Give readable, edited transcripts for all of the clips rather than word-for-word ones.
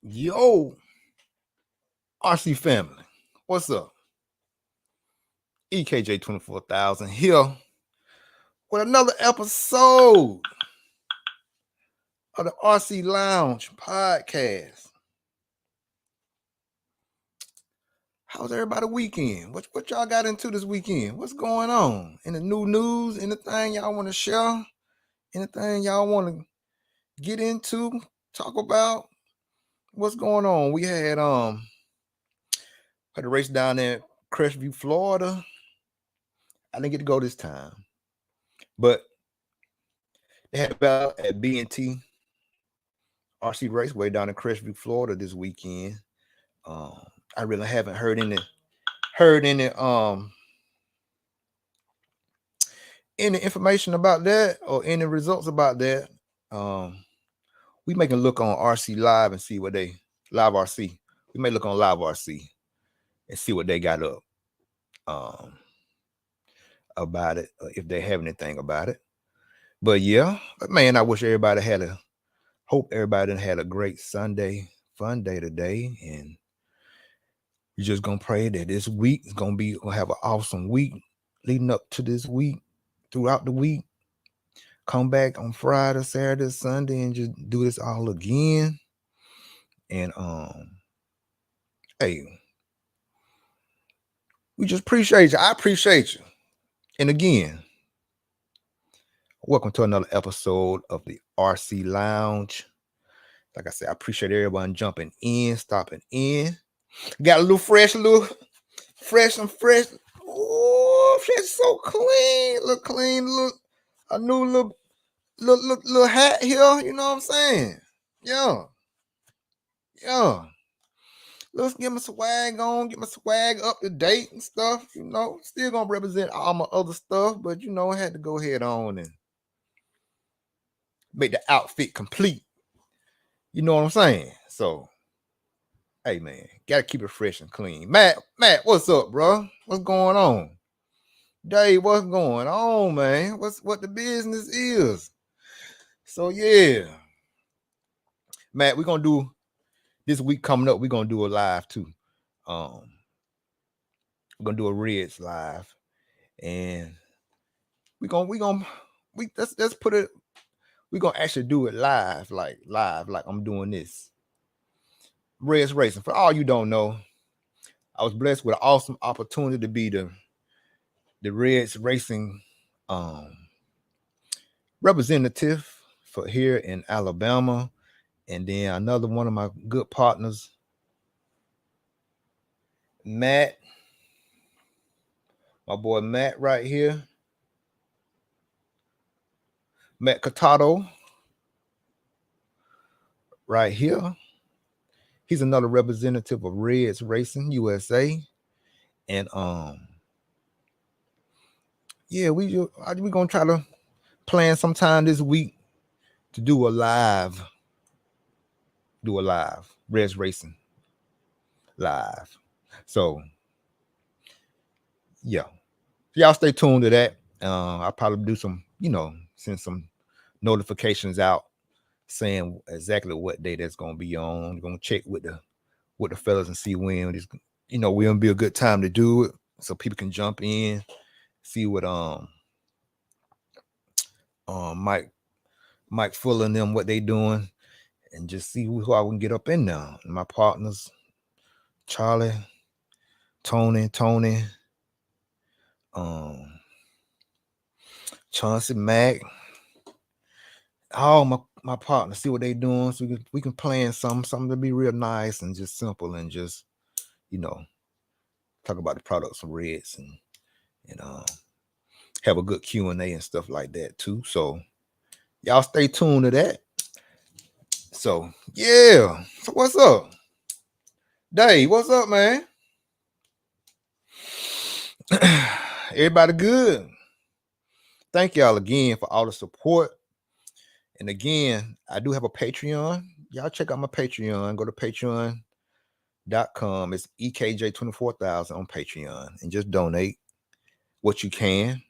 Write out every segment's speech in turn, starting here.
Yo, RC family, what's up? EKJ 24,000 here with another episode of the RC Lounge podcast. How's everybody weekend? What y'all got into this weekend? What's going on? In the new news? Anything y'all want to share? Anything y'all want to get into? Talk about? What's going on? We had a race down there in Crestview, Florida. I didn't get to go this time, but they had about at B&T RC Raceway down in Crestview, Florida this weekend. I really haven't heard any information about that or any results about that. We may look on RC Live and see what they Live RC. We may look on Live RC and see what they got up about it, if they have anything about it. But yeah, man, I wish everybody hope everybody had a great Sunday, fun day today, and we're just gonna pray that this week is gonna have an awesome week leading up to this week, throughout the week. Come back on Friday, Saturday, Sunday, and just do this all again. And hey, we just appreciate you. I appreciate you. And again, welcome to another episode of the RC Lounge. Like I said, I appreciate everyone jumping in, stopping in. Got a little fresh. Oh, fresh, so clean. Look clean, look a new little hat here. You know what I'm saying? Yeah. Let's get my swag on, get my swag up to date and stuff. You know, still gonna represent all my other stuff, but you know, I had to go ahead on and make the outfit complete. You know what I'm saying? So, hey man, gotta keep it fresh and clean. Matt, what's up, bro? What's going on? Dave, what's going on, man? What the business is? So yeah, Matt, we're gonna do this week coming up. We're gonna do a live too. We're gonna do a Reds live, and let's put it. We're gonna actually do it live, like I'm doing this. Reds Racing. For all you don't know, I was blessed with an awesome opportunity to be the Reds Racing representative for here in Alabama. And then another one of my good partners, Matt, my boy Matt right here, Matt Cotado right here. He's another representative of Reds Racing USA. And yeah, we're gonna try to plan sometime this week to do a live Reds Racing live. So yeah, y'all stay tuned to that. I'll probably do some, send some notifications out saying exactly what day that's gonna be on. We're gonna check with the fellas and see when it's, will be a good time to do it, so people can jump in, see what Mike Fuller and them what they doing, and just see who I can get up in there. And my partners, Charlie, Tony, Chauncey Mack, all my partners, see what they doing, so we can plan something to be real nice and just simple and just, you know, talk about the products of Reds and have a good Q&A and stuff like that too. So y'all stay tuned to that. So yeah. So what's up? Dave, what's up, man? Everybody good? Thank y'all again for all the support. And again, I do have a Patreon. Y'all check out my Patreon. Go to patreon.com. It's EKJ24000 on Patreon and just donate what you can.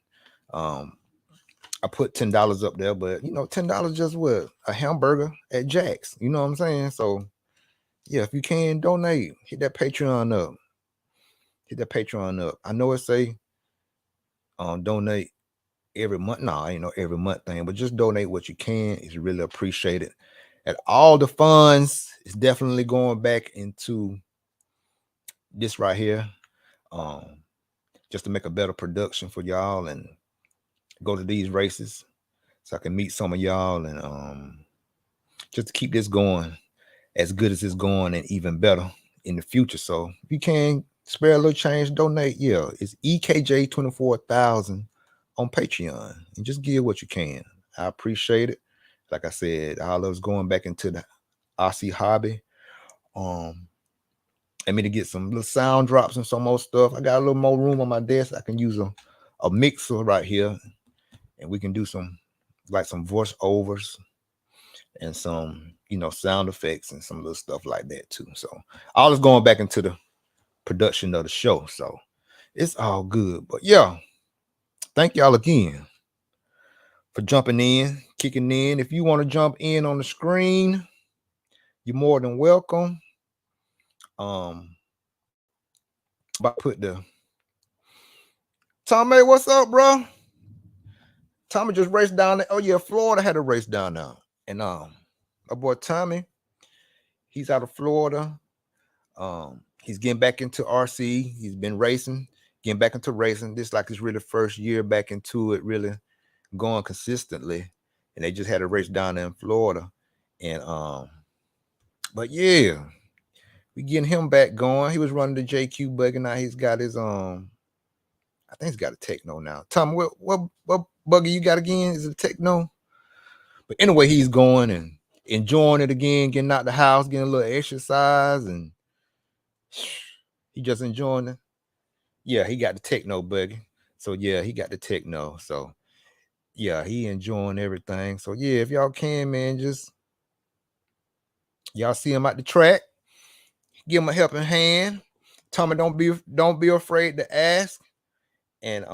I put $10 up there, but you know, $10 just what? A hamburger at Jack's. You know what I'm saying? So yeah, if you can donate, hit that Patreon up. Hit that Patreon up. I know it say donate every month. No, ain't no every month thing, but just donate what you can. It's really appreciated. And all the funds is definitely going back into this right here. Just to make a better production for y'all and go to these races so I can meet some of y'all and just to keep this going as good as it's going and even better in the future. So if you can spare a little change, donate. Yeah, it's EKJ24000 on Patreon and just give what you can. I appreciate it. Like I said, all of us going back into the RC hobby. I mean, to get some little sound drops and some more stuff. I got a little more room on my desk. I can use a mixer right here, and we can do some voice overs and some, sound effects and some little stuff like that too. So all is going back into the production of the show. So it's all good. But yeah, thank y'all again for jumping in, kicking in. If you want to jump in on the screen, you're more than welcome. About to put the Tommy, what's up, bro? Tommy just raced down there. Oh yeah, Florida had a race down there. And my boy Tommy, he's out of Florida. He's getting back into RC. He's been racing, getting back into racing. This like his really first year back into it, really going consistently. And they just had a race down there in Florida. And but yeah, we getting him back going. He was running the JQ buggy. Now he's got his I think he's got a Techno now. Tommy, what buggy you got again? Is it a Techno? But anyway, he's going and enjoying it again, getting out the house, getting a little exercise, and he just enjoying it. Yeah, he got the Techno buggy. So yeah, he got the Techno. So yeah, he enjoying everything. So yeah, if y'all can, man, just y'all see him at the track, give him a helping hand. Tommy, don't be afraid to ask. And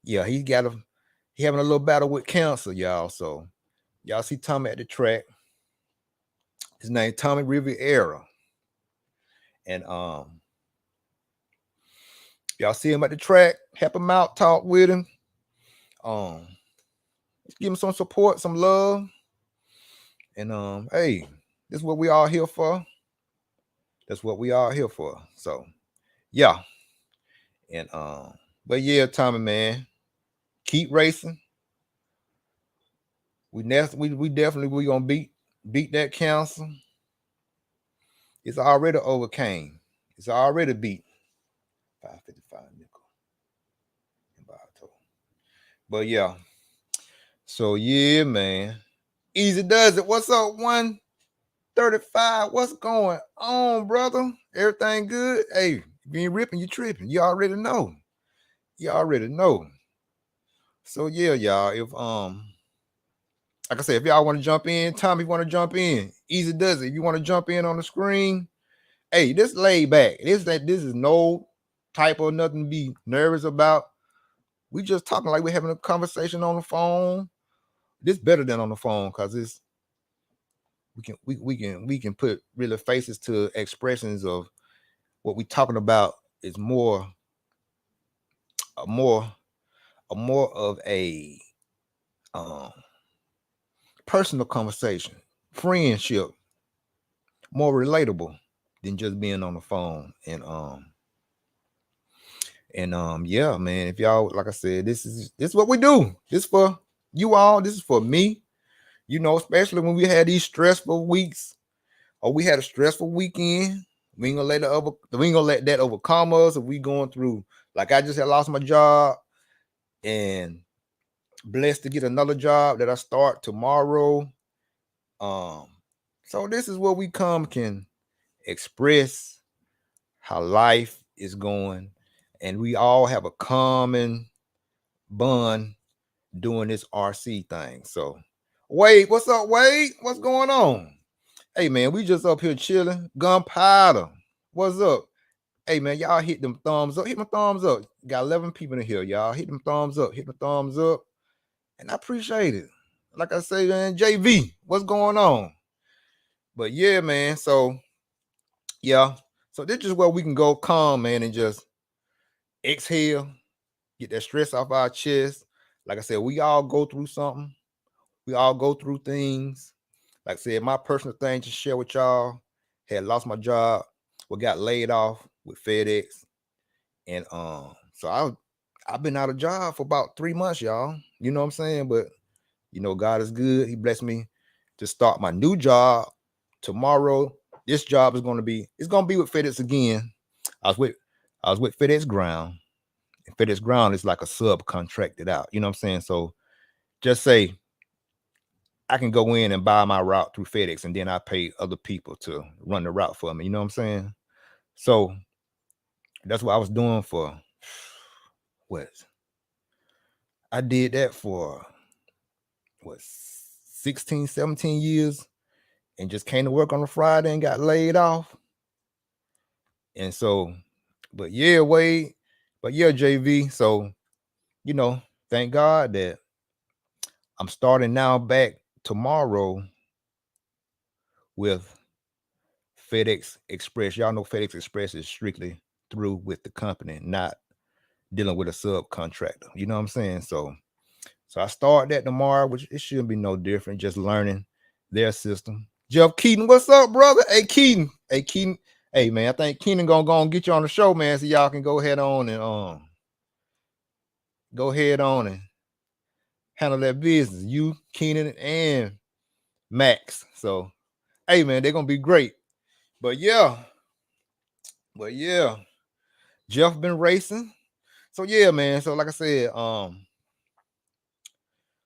yeah, he having a little battle with cancer, y'all. So y'all see Tommy at the track. His name Tommy Riviera. And y'all see him at the track, help him out, talk with him. Give him some support, some love. And hey, this is what we all here for. That's what we all here for. So yeah. And but yeah, Tommy, man, keep racing. We definitely gonna beat that cancer. It's already overcame. It's already beat. 555 nickel. But yeah. So yeah, man. Easy does it. What's up, 135? What's going on, brother? Everything good? Hey, if you ain't ripping, you tripping. You already know. You already know. So yeah, y'all. If like I said, if y'all want to jump in, Tommy want to jump in. Easy does it. If you want to jump in on the screen, hey, this laid back. This is no type of nothing to be nervous about. We just talking like we're having a conversation on the phone. This better than on the phone because it's we can put really faces to expressions of what we talking about. Is more of a personal conversation, friendship, more relatable than just being on the phone. And And yeah, man, if y'all, like I said, this is what we do. This for you all. This is for me. You know, especially when we had these stressful weeks, or we had a stressful weekend. We ain't gonna let that overcome us. If we going through, like I just had lost my job, and blessed to get another job that I start tomorrow. So this is where we can express how life is going, and we all have a common bond doing this RC thing. So, Wade, what's up, Wade? What's going on? Hey, man, we just up here chilling. Gunpowder, what's up? Hey, man, y'all hit them thumbs up. Hit my thumbs up. Got 11 people in here, y'all. Hit them thumbs up. Hit the thumbs up. And I appreciate it. Like I say, man, JV, what's going on? But yeah, man, so yeah. So this is where we can go calm, man, and just exhale, get that stress off our chest. Like I said, we all go through something. We all go through things. Like I said, my personal thing to share with y'all, had lost my job, got laid off with FedEx. And so I've been out of job for about 3 months, y'all. You know what I'm saying? But you know, God is good. He blessed me to start my new job tomorrow. This job is gonna be with FedEx again. I was with FedEx Ground. And FedEx Ground is like a subcontracted out. You know what I'm saying? So just say I can go in and buy my route through FedEx, and then I pay other people to run the route for me. You know what I'm saying? So that's what I was doing for what? I did that for what, 16, 17 years, and just came to work on a Friday and got laid off. And so, but yeah, Wade, but yeah, JV. So, you know, thank God that I'm starting now back tomorrow with FedEx Express. Y'all know FedEx Express is strictly through with the company, not dealing with a subcontractor. You know what I'm saying? So I start that tomorrow, which it shouldn't be no different, just learning their system. Jeff Keaton, what's up, brother? Hey, Keaton. Hey, man, I think Keenan gonna go and get you on the show, man, so y'all can go ahead on and handle that business. You, Keenan, and Max. So, hey, man, they're gonna be great. But yeah, Jeff been racing. So yeah, man. So like I said,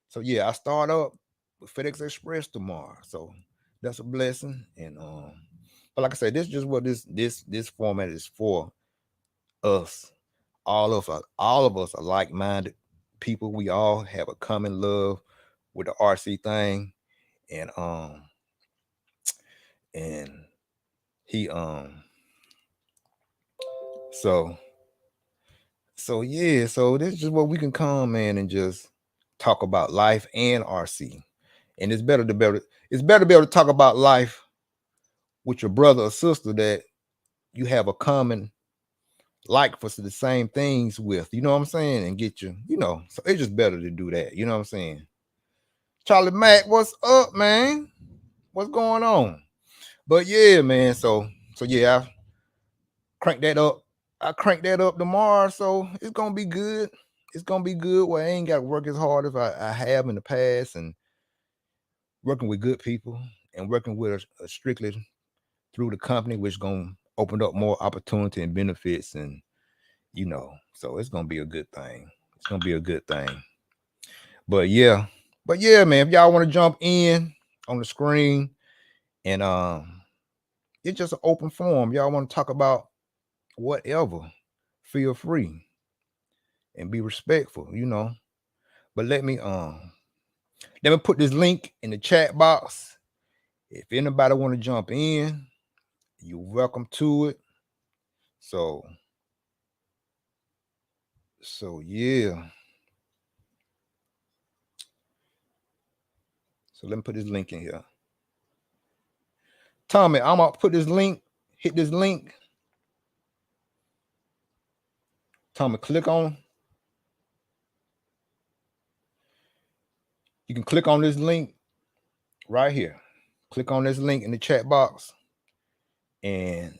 so yeah, I start up with FedEx Express tomorrow. So that's a blessing. And but like I said, this is just what this format is for us. All of us are like-minded people. We all have a common love with the RC thing. And he so yeah, so this is just what we can come, man, and just talk about life and RC. And it's better to be able to talk about life with your brother or sister that you have a common like for the same things with, you know what I'm saying, and get you, you know. So it's just better to do that, you know what I'm saying. Charlie Mack, what's up, man? What's going on? But yeah, man, so yeah, I crank that up tomorrow, so it's gonna be good. It's gonna be good where I ain't got to work as hard as I have in the past, and working with good people and working with a strictly through the company, which gonna open up more opportunity and benefits, and you know, so it's gonna be a good thing. It's gonna be a good thing. But yeah, man, if y'all want to jump in on the screen, and it's just an open forum. Y'all want to talk about whatever, feel free and be respectful, you know. But let me put this link in the chat box. If anybody want to jump in, you're welcome to it. So yeah. So let me put this link in here. Tommy, I'm gonna put this link, hit this link. Tommy, click on. You can click on this link right here. Click on this link in the chat box and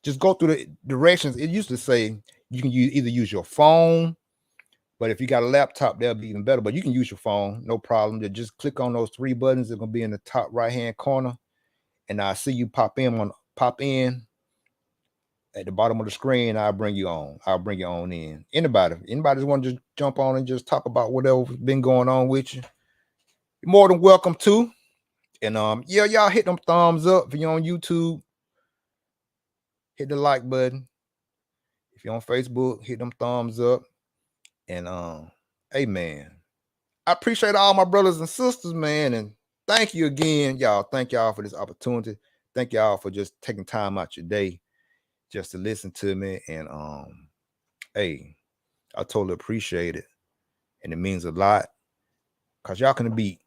just go through the directions. It used to say You can either use your phone, but if you got a laptop, that'll be even better. But you can use your phone, no problem. Just click on those 3 buttons. They're gonna be in the top right-hand corner, and I see you pop in at the bottom of the screen. I'll bring you on. I'll bring you on in. Anybody just want to just jump on and just talk about whatever's been going on with you, you're more than welcome to. And yeah, y'all hit them thumbs up. If you're on YouTube, hit the like button. If you're on Facebook, hit them thumbs up. And hey man, I appreciate all my brothers and sisters, man. And thank you again, y'all. Thank y'all for this opportunity. Thank y'all for just taking time out your day just to listen to me. And hey, I totally appreciate it. And it means a lot. Cause y'all could be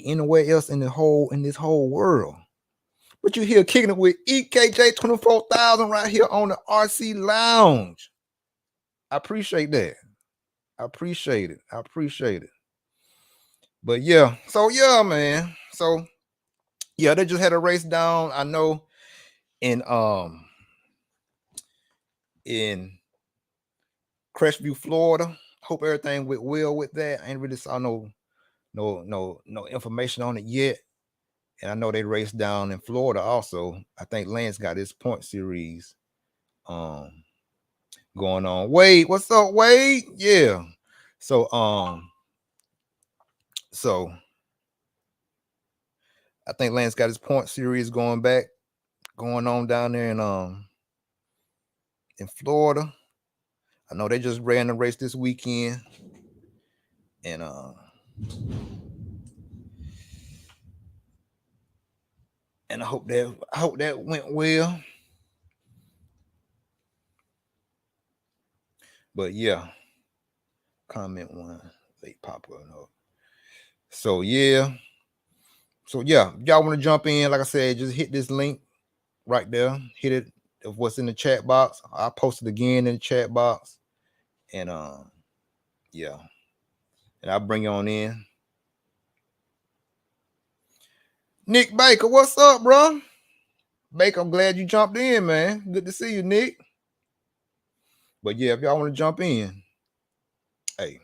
anywhere else in this whole world. But you here kicking it with EKJ 24,000 right here on the RC Lounge. I appreciate that. I appreciate it. But yeah, so yeah, man. So yeah, they just had a race down. I know in Crestview, Florida. Hope everything went well with that. I ain't really saw no information on it yet. And I know they raced down in Florida also. I think Lance got his point series going on. Wade, what's up, Wade? Yeah. So I think Lance got his point series going on down there in Florida. I know they just ran the race this weekend. And I hope that went well. But yeah, comment one, late pop up. So yeah, y'all want to jump in? Like I said, just hit this link right there. Hit it of what's in the chat box. I'll post it again in the chat box. And yeah, and I'll bring you on in. Nick Baker, what's up, bro? Baker, I'm glad you jumped in, man. Good to see you, Nick. But yeah, if y'all want to jump in, hey,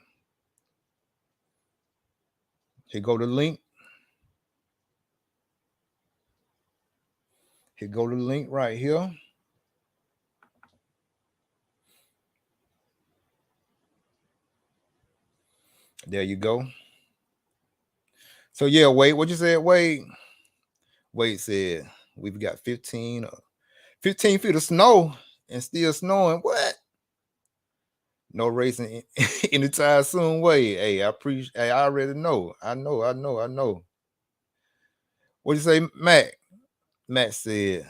here go the link. Here go the link right here. There you go. So yeah, Wade, what you said, Wade? Wade said we've got 15 feet of snow and still snowing. What? No racing anytime soon. Wade. Hey, I appreciate. Hey, I already know. I know. What you say, Matt? Matt said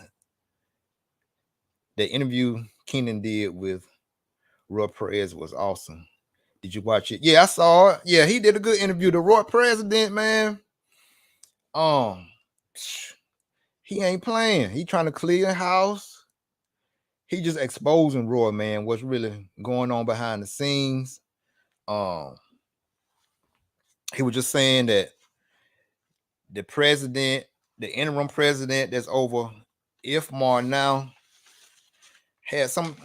the interview Keenan did with Roy Perez was awesome. Did you watch it? Yeah, I saw it. Yeah, he did a good interview. The Roy president, man. He ain't playing. He trying to clear house. He just exposing Roy, man, what's really going on behind the scenes. He was just saying that the president, the interim president that's over IFMAR now, had some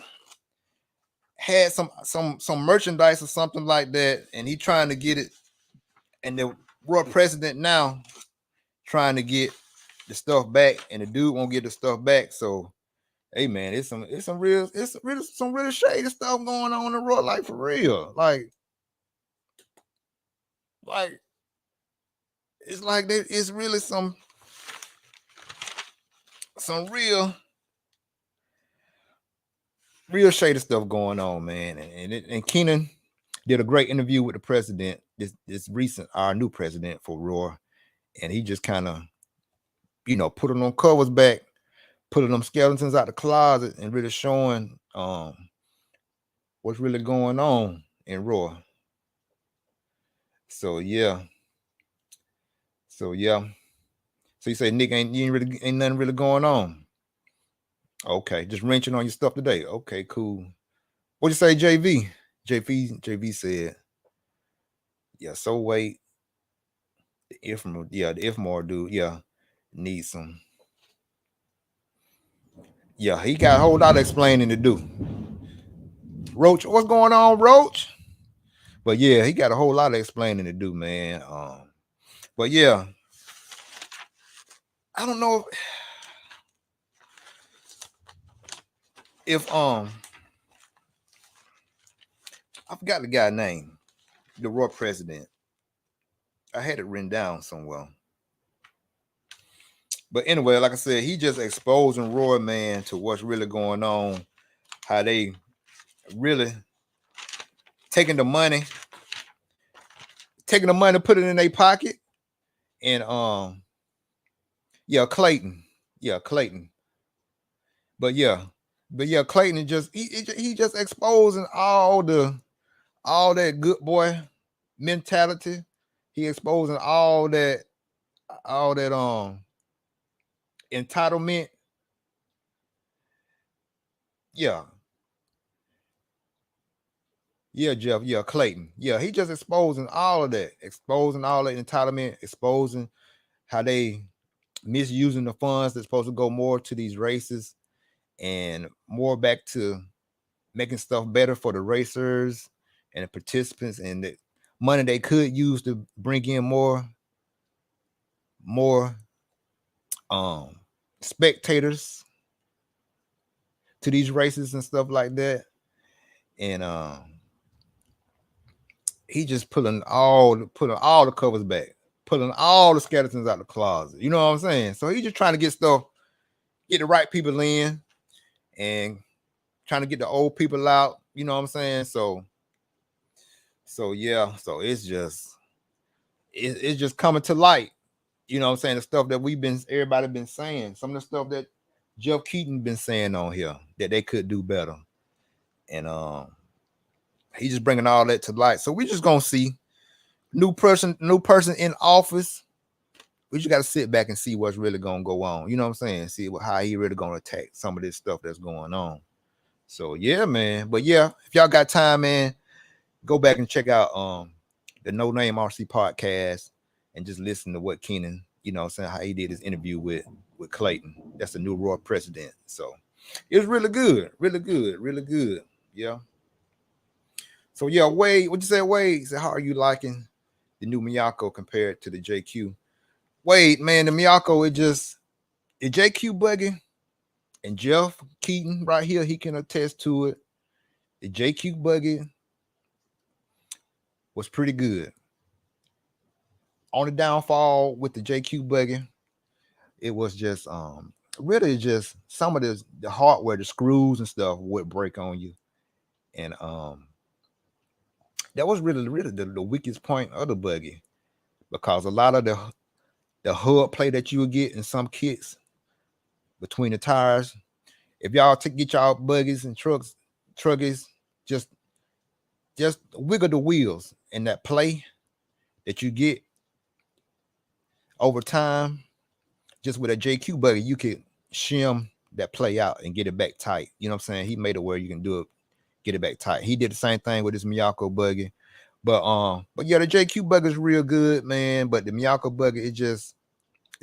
merchandise or something like that, and he trying to get it. And the Roy president now trying to get the stuff back, and the dude won't get the stuff back. So, hey man, it's some really shady stuff going on in the Roy, like for real. Like it's like it's really some real shady stuff going on, man. And Keenan did a great interview with the president, this recent, our new president for Roy, and he just kind of, putting them covers back, putting them skeletons out the closet, and really showing what's really going on in Roy. So yeah. So you say Nick ain't nothing really going on. Okay, just wrenching on your stuff today. Okay, cool. What'd you say, JV? JV said, yeah, so wait. The IFMAR dude, needs some. Yeah, he got a whole lot of explaining to do. Roach, what's going on, Roach? But yeah, he got a whole lot of explaining to do, man. But yeah, I don't know if I forgot the guy's name, the Roy president. I had it written down somewhere. But anyway, like I said, he just exposing Roy, man, to what's really going on, how they really taking the money, put it in their pocket, and Clayton, Clayton, but Clayton is just he just exposing all that good boy mentality. He exposing all that entitlement. Yeah, Jeff. Yeah, Clayton. Yeah, he just exposing all of that, entitlement, exposing how they misusing the funds that's supposed to go more to these races and more back to making stuff better for the racers and the participants, and the money they could use to bring in more spectators to these races and stuff like that. And he just pulling all the covers back, pulling all the skeletons out of the closet. You know what I'm saying? So he just trying to get the right people in, and trying to get the old people out. You know what I'm saying? So yeah, so it's just coming to light. You know what I'm saying? The stuff that everybody been saying, some of the stuff that Jeff Keaton been saying on here that they could do better. And he's just bringing all that to light. So we just gonna see new person in office. We just got to sit back and see what's really gonna go on. You know what I'm saying? See how he really gonna attack some of this stuff that's going on. So yeah, man. But yeah, if y'all got time, man, go back and check out the No Name RC podcast and just listen to what Keenan, you know what I'm saying, how he did his interview with Clayton. That's the new Roy president. So it was really good, really good, really good. Yeah. So yeah, Wade, what you say, Wade? So how are you liking the new Miyako compared to the JQ? Wade, man, the Miyako, the JQ buggy, and Jeff Keaton right here, he can attest to it. The JQ buggy was pretty good. On the downfall with the JQ buggy, it was just really just some of the hardware, the screws and stuff would break on you. And that was really the weakest point of the buggy, because a lot of the hub play that you would get in some kits between the tires, if y'all get y'all buggies and truggies, just wiggle the wheels, and that play that you get over time, just with a JQ buggy, you could shim that play out and get it back tight. You know what I'm saying? He made it where you can do it, get it back tight. He did the same thing with his Miyako buggy. But yeah, the JQ buggy is real good, man. But the Miyako buggy, it's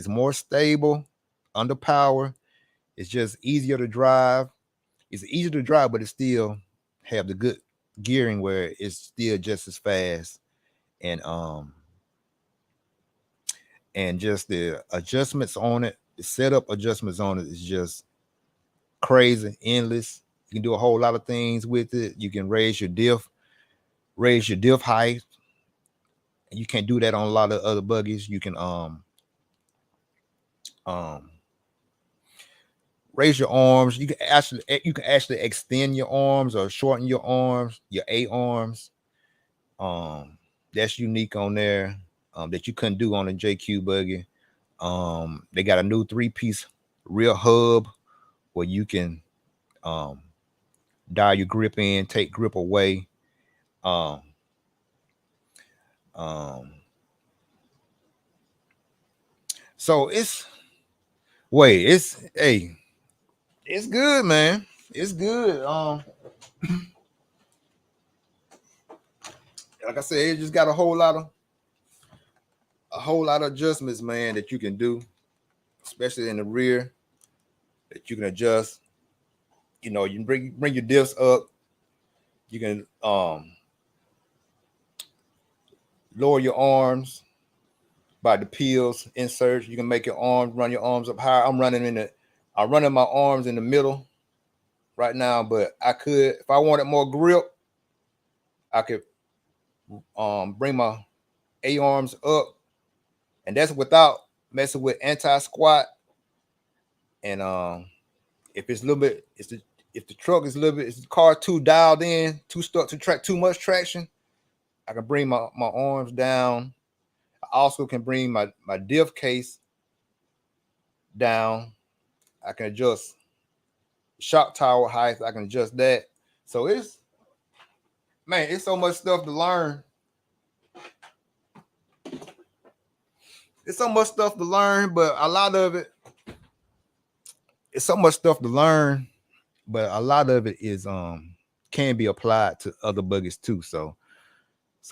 more stable under power. It's just easier to drive. It's easier to drive, but it still have the good gearing where it's still just as fast. And just the adjustments on it, the setup adjustments on it is just crazy, endless. You can do a whole lot of things with it. You can raise your diff height. And you can't do that on a lot of other buggies. You can raise your arms. You can actually extend your arms or shorten your arms, your A arms. That's unique on there. That you couldn't do on a JQ buggy. They got a new 3-piece rear hub where you can dial your grip in, take grip away. So it's good, man. It's good. Like I said, it just got a whole lot of adjustments, man, that you can do, especially in the rear, that you can adjust. You know, you bring your diffs up, You can lower your arms by the peels inserts. You can make your arms, run your arms up higher. I'm running my arms in the middle right now, but I could, if I wanted more grip, I could bring my A arms up, and that's without messing with anti-squat. And if it's a little bit, if the truck is a little bit, if the car too dialed in, too stuck to track, too much traction, I can bring my arms down. I also can bring my diff case down. I can adjust shock tower height. I can adjust that. So it's so much stuff to learn. It's so much stuff to learn, but a lot of it, it's so much stuff to learn, but a lot of it is can be applied to other buggies too. So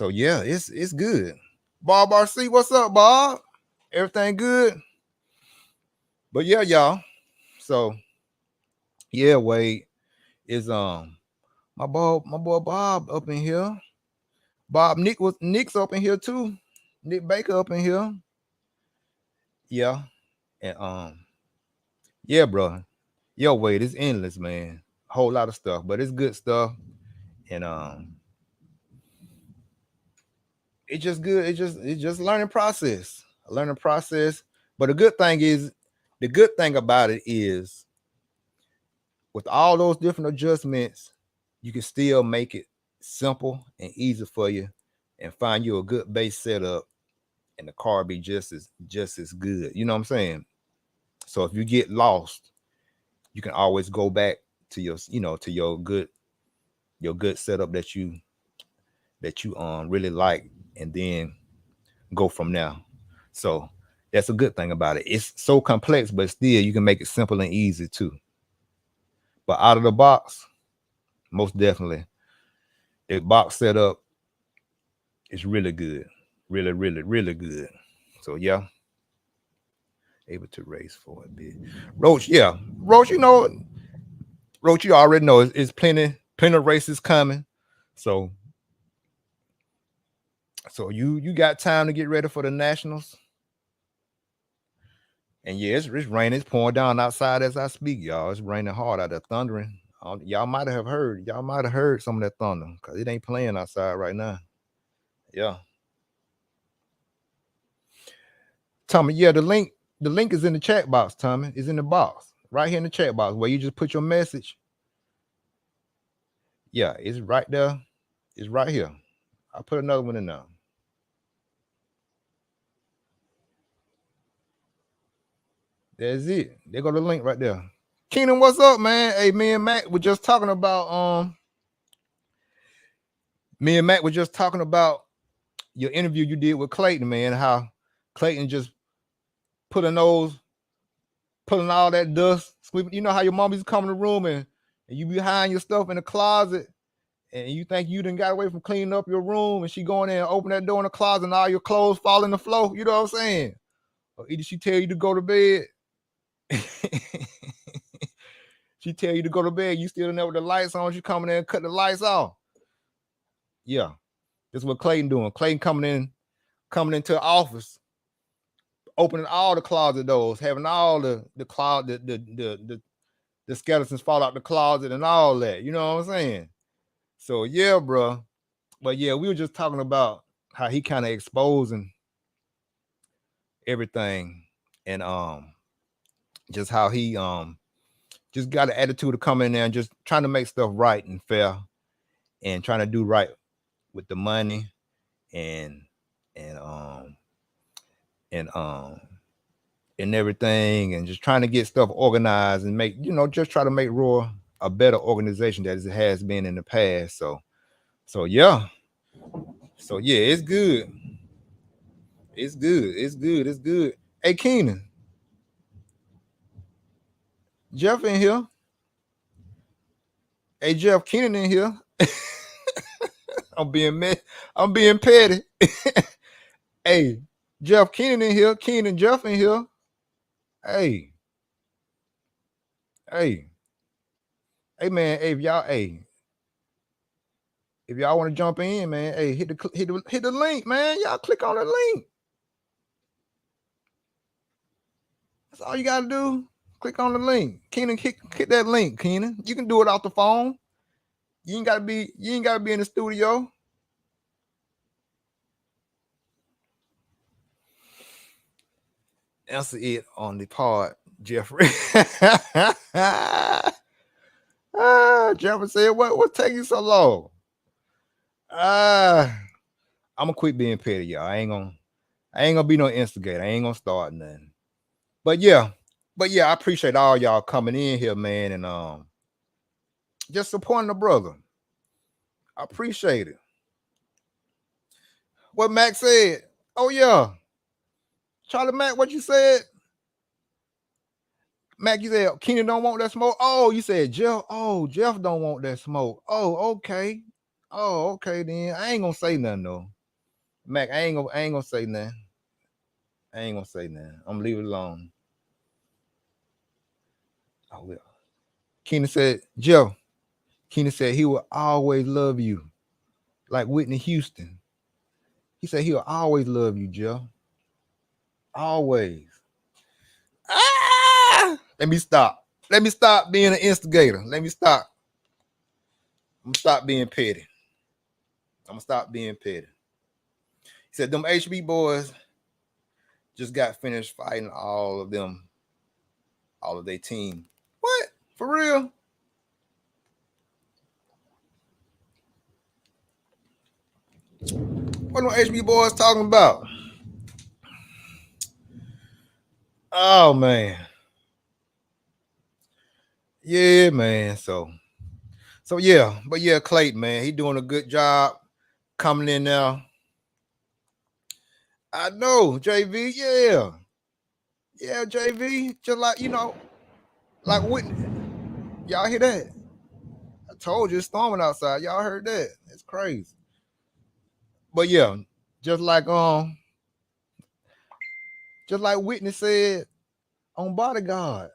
yeah, it's good. Bob RC, what's up, Bob? Everything good? But yeah, y'all. So yeah, Wade is my boy Bob up in here. Bob Nick's up in here too. Nick Baker up in here. Yeah. And yeah, bro. Yo, Wade, it's endless, man. A whole lot of stuff, but it's good stuff. And it's just good. It's just learning process. A learning process. But the good thing about it is with all those different adjustments, you can still make it simple and easy for you and find you a good base setup, and the car be just as good. You know what I'm saying? So if you get lost, you can always go back to your, to your good setup that you really like, and then go from there. So that's a good thing about it. It's so complex, but still you can make it simple and easy too. But out of the box, most definitely, the box setup is really good. Really, really, really good. So yeah. Able to race for a bit. Roach, yeah. Roach, you already know it's plenty of races coming. So you got time to get ready for the nationals. And yeah, it's raining. It's pouring down outside as I speak, y'all. It's raining hard out there, thundering. Y'all might have heard some of that thunder, because it ain't playing outside right now. Yeah. Tommy, yeah, the link is in the chat box, Tommy. It's in the box. Right here in the chat box where you just put your message. Yeah, it's right there. It's right here. I'll put another one in there. That's it. There go the link right there. Keenan, what's up, man? Hey, me and Matt were just talking about your interview you did with Clayton, man. How Clayton just pulling all that dust, sweeping. You know how your mommy's come in the room and you behind your stuff in the closet, and you think you done got away from cleaning up your room, and she going in and open that door in the closet and all your clothes fall in the floor. You know what I'm saying? Or either she tell you to go to bed. She tell you to go to bed, you still in there with the lights on, she coming in and cut the lights off. Yeah. That's what Clayton doing. Clayton coming into the office, opening all the closet doors, having all the skeletons fall out the closet and all that. You know what I'm saying? So yeah, bro. But yeah, we were just talking about how he kind of exposing everything, and just how he just got an attitude of coming in there and just trying to make stuff right and fair, and trying to do right with the money, and everything, and just trying to get stuff organized and make, just try to make Roar a better organization that it has been in the past. So yeah, it's good. It's good. Hey, Keenan, Jeff in here. Hey, Jeff, Keenan in here. I'm being petty. Hey, Jeff, Keenan in here. Keenan, Jeff in here. Hey, man. Hey, y'all. Hey, If y'all want to jump in, man, hey, hit the link, man. Y'all click on the link. That's all you gotta do. Click on the link. Keenan, hit that link, Keenan. You can do it off the phone. You ain't gotta be in the studio. Answer it on the pod, Jeffrey. Jeffrey said, "What taking so long?" I'm gonna quit being petty, y'all. I ain't gonna be no instigator. I ain't gonna start nothing. But yeah, I appreciate all y'all coming in here, man, and just supporting the brother. I appreciate it. What Mac said. Oh yeah, Charlie Mac, what you said? Mac, you said Keenan don't want that smoke. Oh, you said Jeff. Oh, Jeff don't want that smoke. Oh, okay. Oh, okay then. I ain't gonna say nothing though. Mac, I ain't gonna say nothing. I ain't gonna say nothing. I'm gonna leave it alone. I will. Keenan said, Jeff. Keenan said he will always love you, like Whitney Houston. He said he'll always love you, Jeff. Always. Let me stop. Let me stop being an instigator. Let me stop. I'm gonna stop being petty. I'm gonna stop being petty. He said them HB boys just got finished fighting all of them, all of their team. What? For real? What are HB boys talking about? Oh man. Yeah, man. So yeah, but yeah, Clayton, man, he doing a good job coming in now. I know, JV, yeah. Yeah, JV, just like, like Whitney. Y'all hear that? I told you it's storming outside. Y'all heard that? It's crazy. But yeah, just like Whitney said on Bodyguard.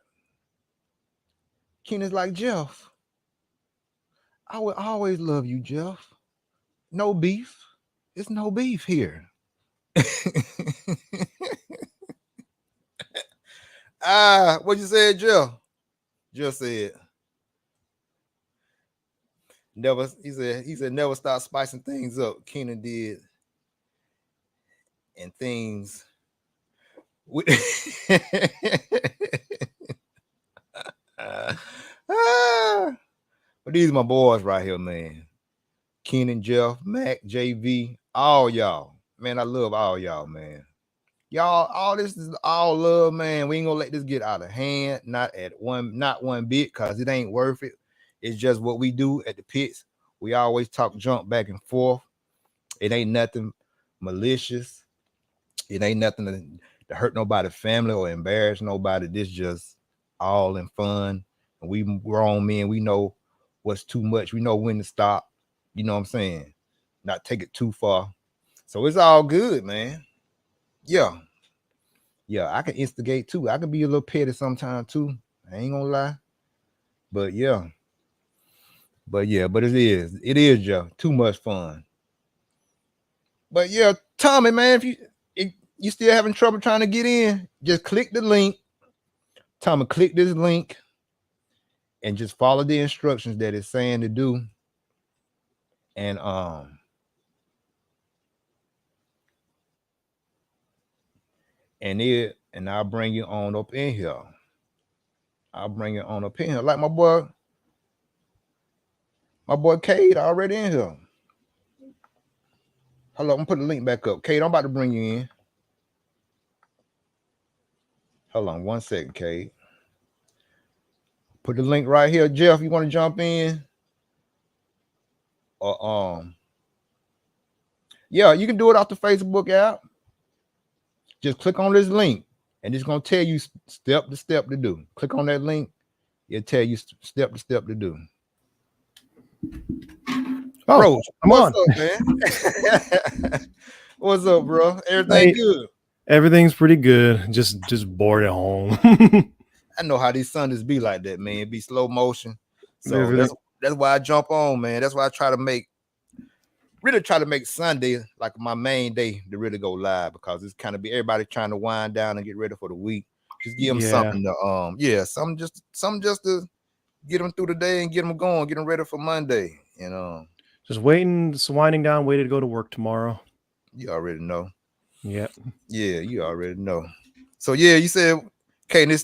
Keenan's like, Jeff, I will always love you, Jeff. No beef. It's no beef here. What you said, Jeff? Jeff said, never. He said never stop spicing things up. Keenan did, and things. But these are my boys right here, man. Keenan, Jeff, Mac, JV, all y'all. Man, I love all y'all, man. Y'all, all this is all love, man. We ain't gonna let this get out of hand. Not one bit, because it ain't worth it. It's just what we do at the pits. We always talk junk back and forth. It ain't nothing malicious. It ain't nothing to hurt nobody's family or embarrass nobody. This just all in fun. And we grown men, we know what's too much. We know when to stop. You know what I'm saying? Not take it too far. So it's all good, man. Yeah, I can instigate too. I can be a little petty sometimes too. I ain't gonna lie. But yeah, but it is, Joe. Too much fun. But yeah, Tommy, man, if you still having trouble trying to get in, just click the link. Tommy, click this link and just follow the instructions that it's saying to do. And I'll bring you on up in here. Like my boy Cade already in here. Hold on, I'm gonna put the link back up. Cade, I'm about to bring you in. Hold on 1 second, Cade. Put the link right here. Jeff, you want to jump in? Or yeah, you can do it off the Facebook app. Just click on this link, and it's gonna tell you step to step to do. Click on that link, it'll tell you step to step to do. Oh, bro, what's up, man? What's up, bro? Everything good? Everything's pretty good. Just bored at home. I know how these Sundays be like that, man. It be slow motion. So that's why I jump on, man. That's why I try to make really try to make Sunday like my main day to really go live because it's kind of be everybody trying to wind down and get ready for the week. Just give them something to something just to get them through the day and get them going, get them ready for Monday. Just winding down, waiting to go to work tomorrow. You already know. Yep. Yeah, you already know. So yeah, you said, okay, and it's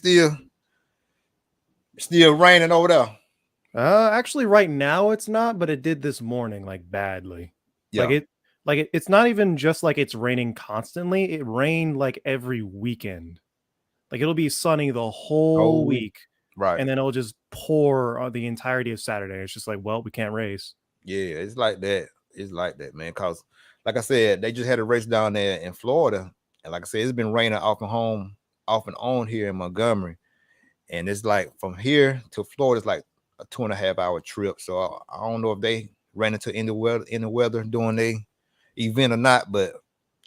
still raining over there. Actually, right now it's not, but it did this morning, like badly. Yeah. It's not even just like it's raining constantly. It rained like every weekend. Like it'll be sunny the whole week, right? And then it'll just pour on the entirety of Saturday. It's just like, well, we can't race. Yeah, it's like that. It's like that, man. Cause like I said, they just had a race down there in Florida, and like I said, it's been raining off and on here in Montgomery, and it's like from here to Florida, it's like a 2.5-hour trip. So I don't know if they ran into in the weather during the event or not, but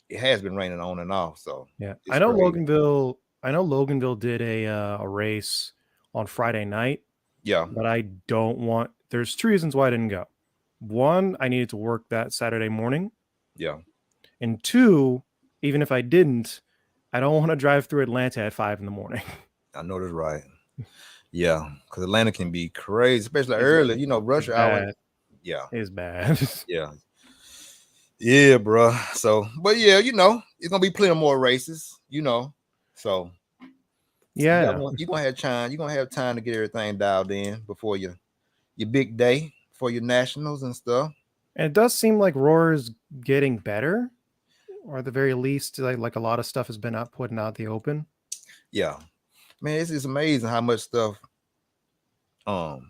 it has been raining on and off. So yeah, I know crazy. Loganville did a race on Friday night. Yeah, but I don't want. There's 2 reasons why I didn't go. 1, I needed to work that Saturday morning. Yeah, and 2, even if I didn't, I don't want to drive through Atlanta at 5 a.m. I know that's right. Yeah, because Atlanta can be crazy, especially early. Rush hour. Yeah, it's bad. Yeah, bro. So, but yeah, it's gonna be plenty more races. So yeah, you're gonna have time. You're gonna have time to get everything dialed in before your big day for your nationals and stuff. And it does seem like Roar is getting better, or at the very least, like a lot of stuff has been putting out the open. Yeah, man, it's amazing how much stuff that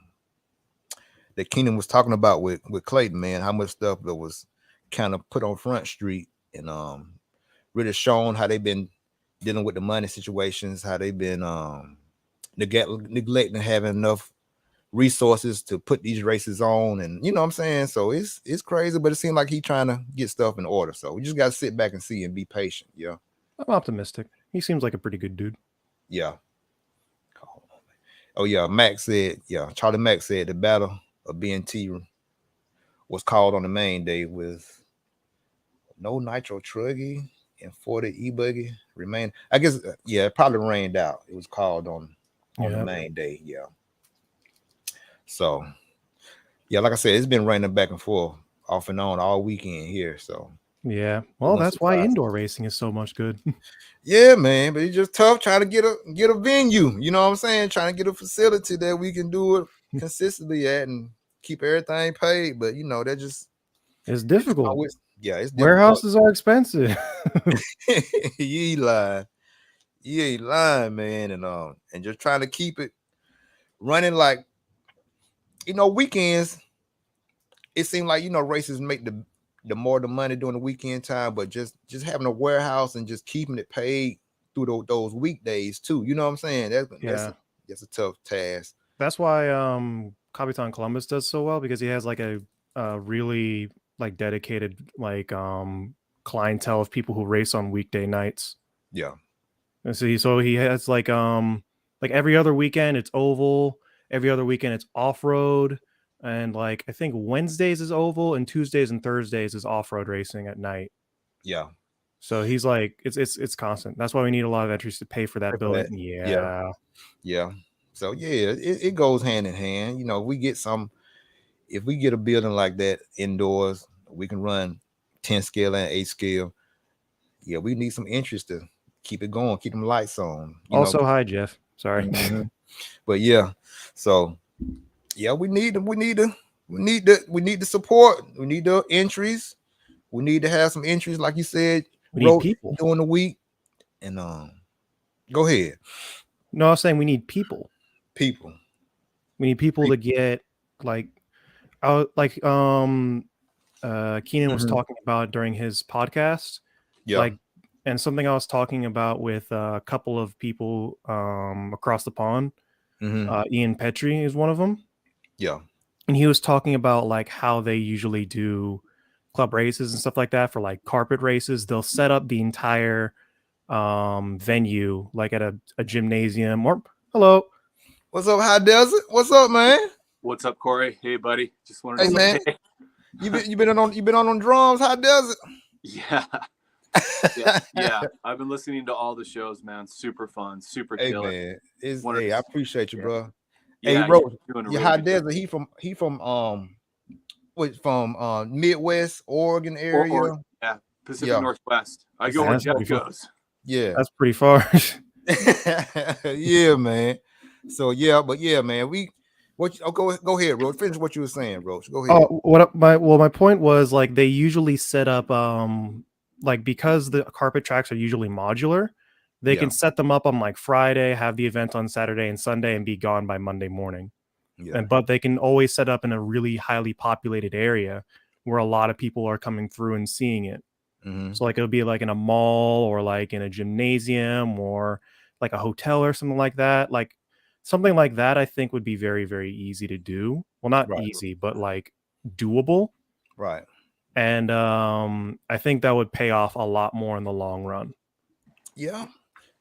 Keenan was talking about with Clayton, man. How much stuff that was kind of put on Front Street and really shown how they've been dealing with the money situations, how they've been neglecting having enough resources to put these races on, and you know what I'm saying. So it's crazy, but it seems like he's trying to get stuff in order. So we just got to sit back and see and be patient. Yeah, I'm optimistic. He seems like a pretty good dude. Yeah. Oh yeah, Charlie Mack said the battle of BNT was called on the main day with no Nitro Truggy and 40 E-Buggy remain. I guess it probably rained out. It was called on the main day. Yeah. So yeah, like I said, it's been raining back and forth off and on all weekend here. So yeah, well, that's why indoor racing is so much good. Yeah, man, but it's just tough trying to get a venue. You know what I'm saying? Trying to get a facility that we can do it consistently at and keep everything paid. But that just it's difficult. It's difficult. Warehouses are expensive. You ain't lying, man, and just trying to keep it running like weekends. It seemed like races make the more the money during the weekend time, but just having a warehouse and just keeping it paid through those weekdays too. You know what I'm saying? That's a tough task. That's why Capitan Columbus does so well, because he has like a really like dedicated like clientele of people who race on weekday nights. Yeah. And so he has like every other weekend it's oval, every other weekend it's off-road. And like I think Wednesdays is oval and Tuesdays and Thursdays is off-road racing at night. Yeah. So he's like it's constant. That's why we need a lot of entries to pay for that building. Yeah. So yeah, it goes hand in hand. If we get a building like that indoors, we can run 10 scale and 8 scale. Yeah, we need some interest to keep it going, keep them lights on. Hi, Jeff. Sorry. Mm-hmm. But yeah, so yeah, we need the support. We need the entries. We need to have some entries, like you said. We need people during the week. And go ahead. No, I was saying we need people. We need people to get Keenan was talking about during his podcast. Yeah. And something I was talking about with a couple of people across the pond. Ian Petrie is one of them. Yeah. And he was talking about like how they usually do club races and stuff like that for like carpet races. They'll set up the entire venue like at a gymnasium or hello. What's up, High Desert? What's up, man? What's up, Corey? Hey, buddy. Just wanted to say, You been on them drums? How does it? Yeah. Yeah. I've been listening to all the shows, man. Super fun, super Hey killer. man, I appreciate you, bro. Yeah, Hey, bro, doing a yeah, really High good Desert. He from Midwest Oregon area. yeah, Pacific Yeah. Northwest. I go where That's Jeff pretty far. goes. Yeah. That's pretty far. Yeah, man. So yeah, but yeah, man. Go ahead, Roach. Finish what you were saying, Roach. Go ahead. Oh, my point was like they usually set up like because the carpet tracks are usually modular, they Yeah. can set them up on like Friday, have the event on Saturday and Sunday, and be gone by Monday morning. Yeah. But they can always set up in a really highly populated area where a lot of people are coming through and seeing it. Mm-hmm. So like it'll be like in a mall or like in a gymnasium or like a hotel or something like that. Like something like that, I think would be very, very easy to do. Well, not Right. easy, but like doable. Right. And I think that would pay off a lot more in the long run. Yeah.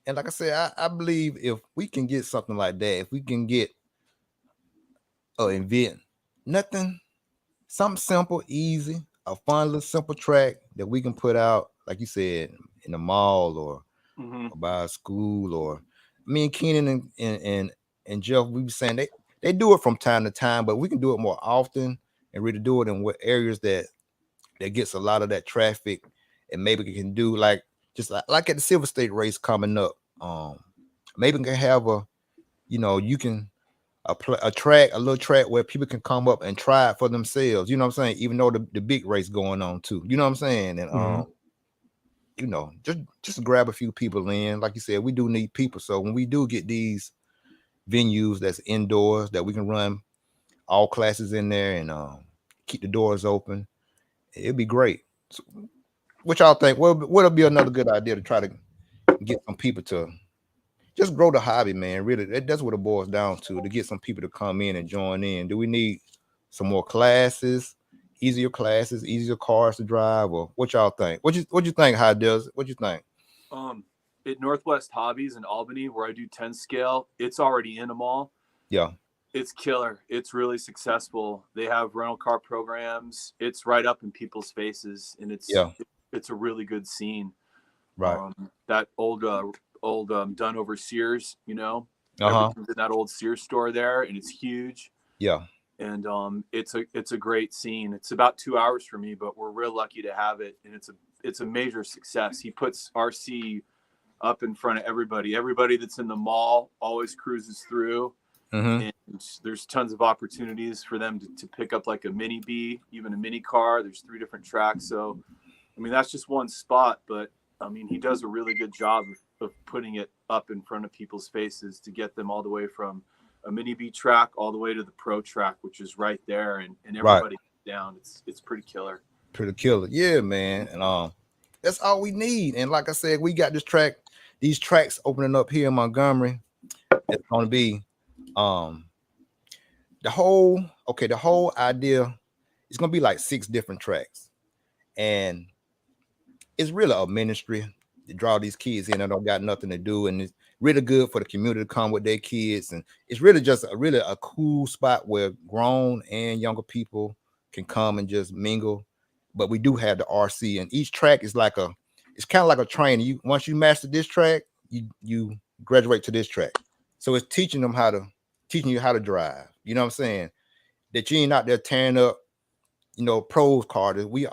And like I said, I believe if we can get something like that, if we can get an event, something simple, easy, a fun little simple track that we can put out, like you said, in the mall or by a school, or me and Keenan and Jeff, we be saying they do it from time to time, but we can do it more often and really do it in what areas that gets a lot of that traffic, and maybe we can do like just like at the Silver State race coming up. Maybe we can have you can a little track where people can come up and try it for themselves. You know what I'm saying? Even though the big race going on too. You know what I'm saying? And just grab a few people in. Like you said, we do need people. So when we do get these venues that's indoors that we can run all classes in there and keep the doors open, it'd be great. So, what y'all think? What'll be another good idea to try to get some people to just grow the hobby, man? Really, that's what it boils down to get some people to come in and join in. Do we need some more classes, easier cars to drive, or what y'all think? What you think? How does? What you think? At Northwest Hobbies in Albany, where I do 10 scale, it's already in a mall. Yeah. It's killer. It's really successful. They have rental car programs. It's right up in people's faces, and it's a really good scene. Right. That old done over Sears, everything's in that old Sears store there, and it's huge. Yeah. And it's a great scene. It's about 2 hours for me, but we're real lucky to have it, and it's a major success. He puts RC up in front of everybody. Everybody that's in the mall always cruises through. Mm-hmm. And there's tons of opportunities for them to pick up like a mini B, even a mini car. There's 3 different tracks. So, I mean, that's just one spot, but I mean, he does a really good job of putting it up in front of people's faces to get them all the way from a mini B track all the way to the pro track, which is right there. And everybody down. It's pretty killer. Pretty killer. Yeah, man. And that's all we need. And like I said, we got these tracks opening up here in Montgomery. It's going to be the whole idea is going to be like 6 different tracks, and it's really a ministry to draw these kids in that don't got nothing to do, and it's really good for the community to come with their kids, and it's really just a cool spot where grown and younger people can come and just mingle. But we do have the RC, and each track is it's kind of like a training. Once you master this track, you graduate to this track. So it's teaching you how to drive. You know what I'm saying? That you ain't out there tearing up, pros cars. We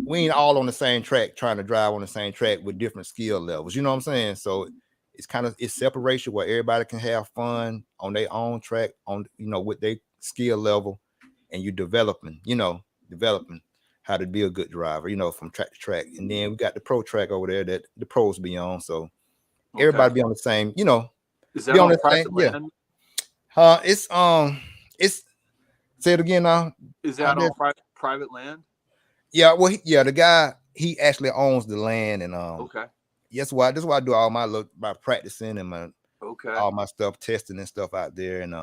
ain't all on the same track trying to drive on the same track with different skill levels. You know what I'm saying? So it's separation where everybody can have fun on their own track, with their skill level, and you developing how to be a good driver, from track to track. And then we got the pro track over there that the pros be on. So everybody be on the same, Is that on private land? It's say it again now. Is that on private land? Yeah, well, the guy, he actually owns the land, and okay. That's why I do all my practicing and all my stuff, testing and stuff out there, and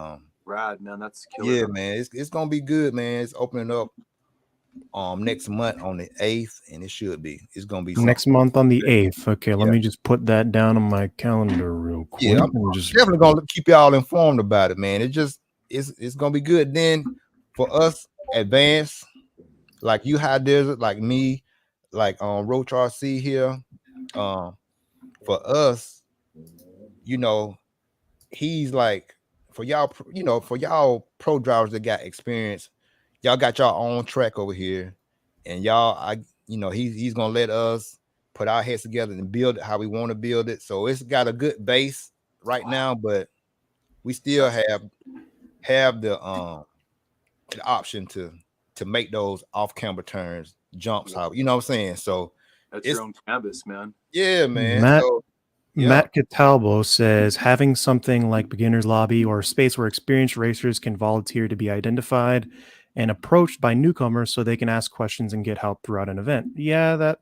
rad, man, that's killer. Yeah, man, it's gonna be good, man. It's opening up next month on the 8th, and it's gonna be next month on the 8th. Okay, let me just put that down on my calendar real quick. Yeah, I'm just definitely gonna keep y'all informed about it, man. It's gonna be good. Then for us, Advance, like you high desert, like me, like Roach RC here. For us, you know, he's like for y'all, for y'all pro drivers that got experience, y'all got your own track over here, and he's gonna let us put our heads together and build it how we want to build it. So it's got a good base right now, but we still have the option to make those off camber turns, jumps, how you know what I'm saying. So that's your own canvas, man. Yeah, man. Matt, So yeah. Matt Catalbo says having something like beginner's lobby or a space where experienced racers can volunteer to be identified and approached by newcomers so they can ask questions and get help throughout an event. Yeah,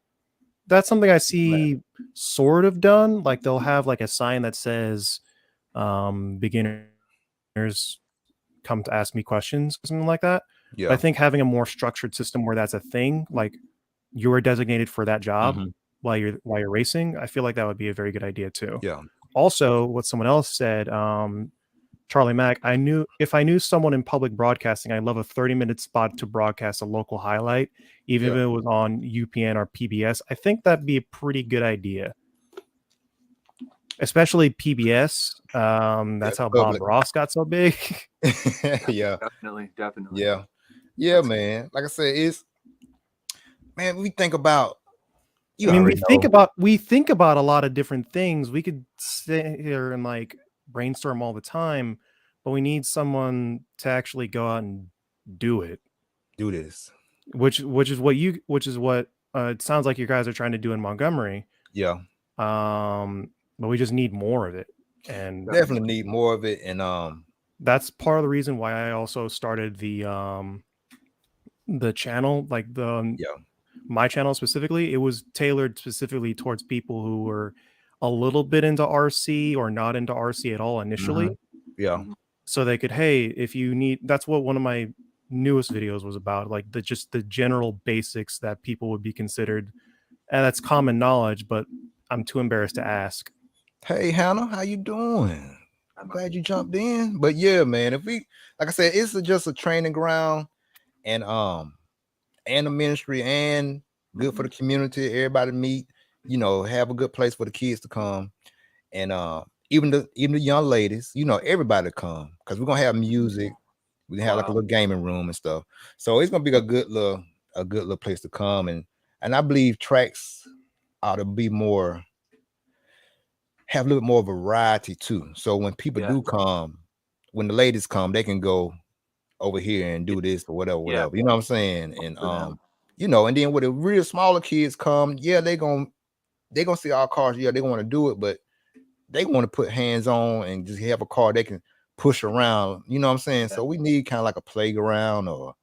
that's something I see sort of done. Like they'll have like a sign that says beginners come to ask me questions, something like that. Yeah. But I think having a more structured system where that's a thing, like you are designated for that job while you're racing, I feel like that would be a very good idea too. Yeah. Also, what someone else said, Charlie Mack, if I knew someone in public broadcasting, I'd love a 30-minute spot to broadcast a local highlight, even if it was on UPN or PBS. I think that'd be a pretty good idea. Especially PBS. That's how Bob Ross got so big. Yeah. Definitely. Yeah. Yeah, man. Like I said, we think about we think about a lot of different things. We could sit here and like brainstorm all the time, but we need someone to actually go out and do this. Which is what it sounds like you guys are trying to do in Montgomery. Yeah. But we just need more of it, and definitely need more of it. And that's part of the reason why I also started the channel, like my channel specifically. It was tailored specifically towards people who were a little bit into RC or not into RC at all initially. Yeah. So they could, hey, if you need, that's what one of my newest videos was about, like just the general basics that people would be considered, and that's common knowledge, but I'm too embarrassed to ask. Hey Hannah, how you doing? I'm glad you jumped in. But yeah, man, if we, like I said, it's just a training ground and a ministry, and good for the community, everybody meet, have a good place for the kids to come, and even the young ladies, everybody come, because we're gonna have music, we can have like a little gaming room and stuff. So it's gonna be a good little place to come, and I believe tracks ought to be have a little more variety too. So when people do come, when the ladies come, they can go over here and do this or whatever. You know what I'm saying? And and then with the real smaller kids come, they gonna see our cars. Yeah, they want to do it, but they want to put hands on and just have a car they can push around. You know what I'm saying? So we need kind of like a playground or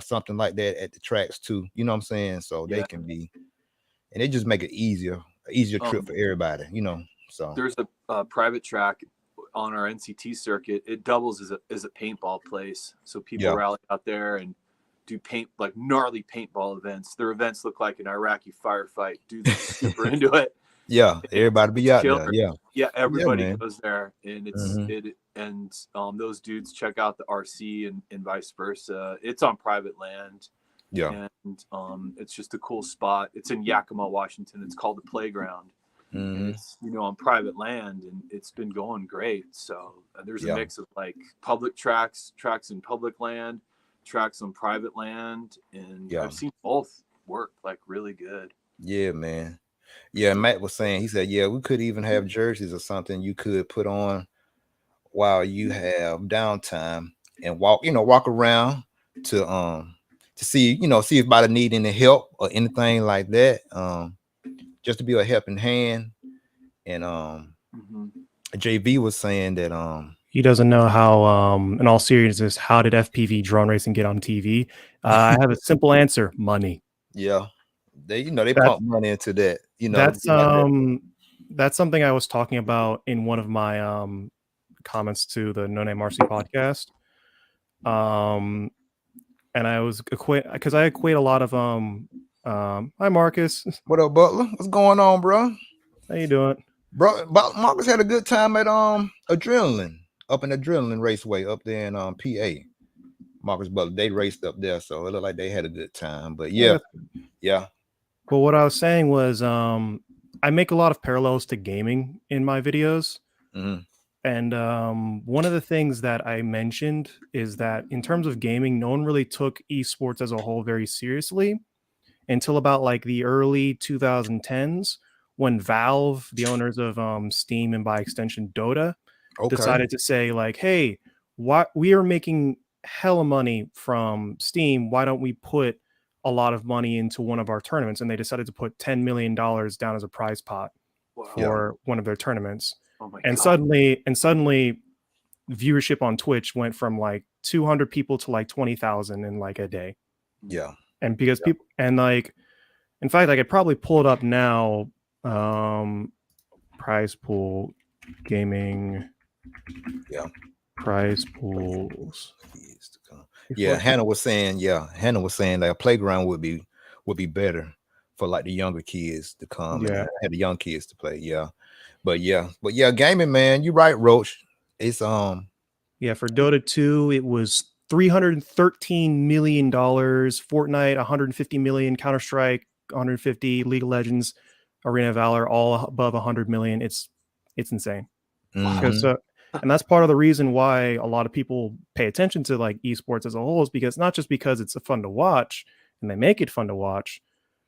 something like that at the tracks too. You know what I'm saying? So they can be, and it just make it easier trip for everybody. So there's a private track on our NCT circuit. It doubles as a paintball place. So people rally out there and do gnarly paintball events. Their events look like an Iraqi firefight. Dudes are super into it. Yeah, everybody be out there. Yeah, everybody goes there, and it's those dudes check out the RC and vice versa. It's on private land. Yeah, and it's just a cool spot. It's in Yakima, Washington. It's called the Playground. And it's on private land, and it's been going great. So there's a mix of like public tracks in public land, tracks on private land, and I've seen both work like really good. Yeah, man. Yeah, Matt was saying, he said, we could even have jerseys or something you could put on while you have downtime and walk around to see see if anybody need any help or anything like that. Just to be a helping hand. And JV was saying that he doesn't know how, in all seriousness, how did FPV drone racing get on TV? I have a simple answer: money. Yeah, they pump money into that. That's something I was talking about in one of my comments to the No Name RC podcast. And I was because I equate a lot of hi Marcus. What up, Butler? What's going on, bro? How you doing, bro? Marcus had a good time at Adrenaline, up in Adrenaline Raceway up there in PA. Marcus Butler. They raced up there, so it looked like they had a good time. But Yeah. yeah. But what I was saying was, I make a lot of parallels to gaming in my videos. hmm And one of the things that I mentioned is that in terms of gaming, no one really took esports as a whole very seriously until about like the early 2010s when Valve, the owners of Steam and by extension Dota, Okay. decided to say like, hey, what we are making hella money from Steam. Why don't we put a lot of money into one of our tournaments? And they decided to put $10 million down as a prize pot Wow. for one of their tournaments. Oh my And God. suddenly viewership on Twitch went from like 200 people to like 20,000 in like a day. Yeah. And because people, and like, in fact, I could probably pull it up now. Prize pool gaming. Yeah. Prize pools. Yeah, Hannah was saying that a playground would be better for like the younger kids to come and had the young kids to play. Yeah. But gaming, man, you're right, Roach. It's for Dota 2, it was $313 million, Fortnite 150 million, Counter-Strike 150, League of Legends, Arena of Valor all above 100 million. It's insane. Because and that's part of the reason why a lot of people pay attention to like esports as a whole, is because not just because it's fun to watch and they make it fun to watch,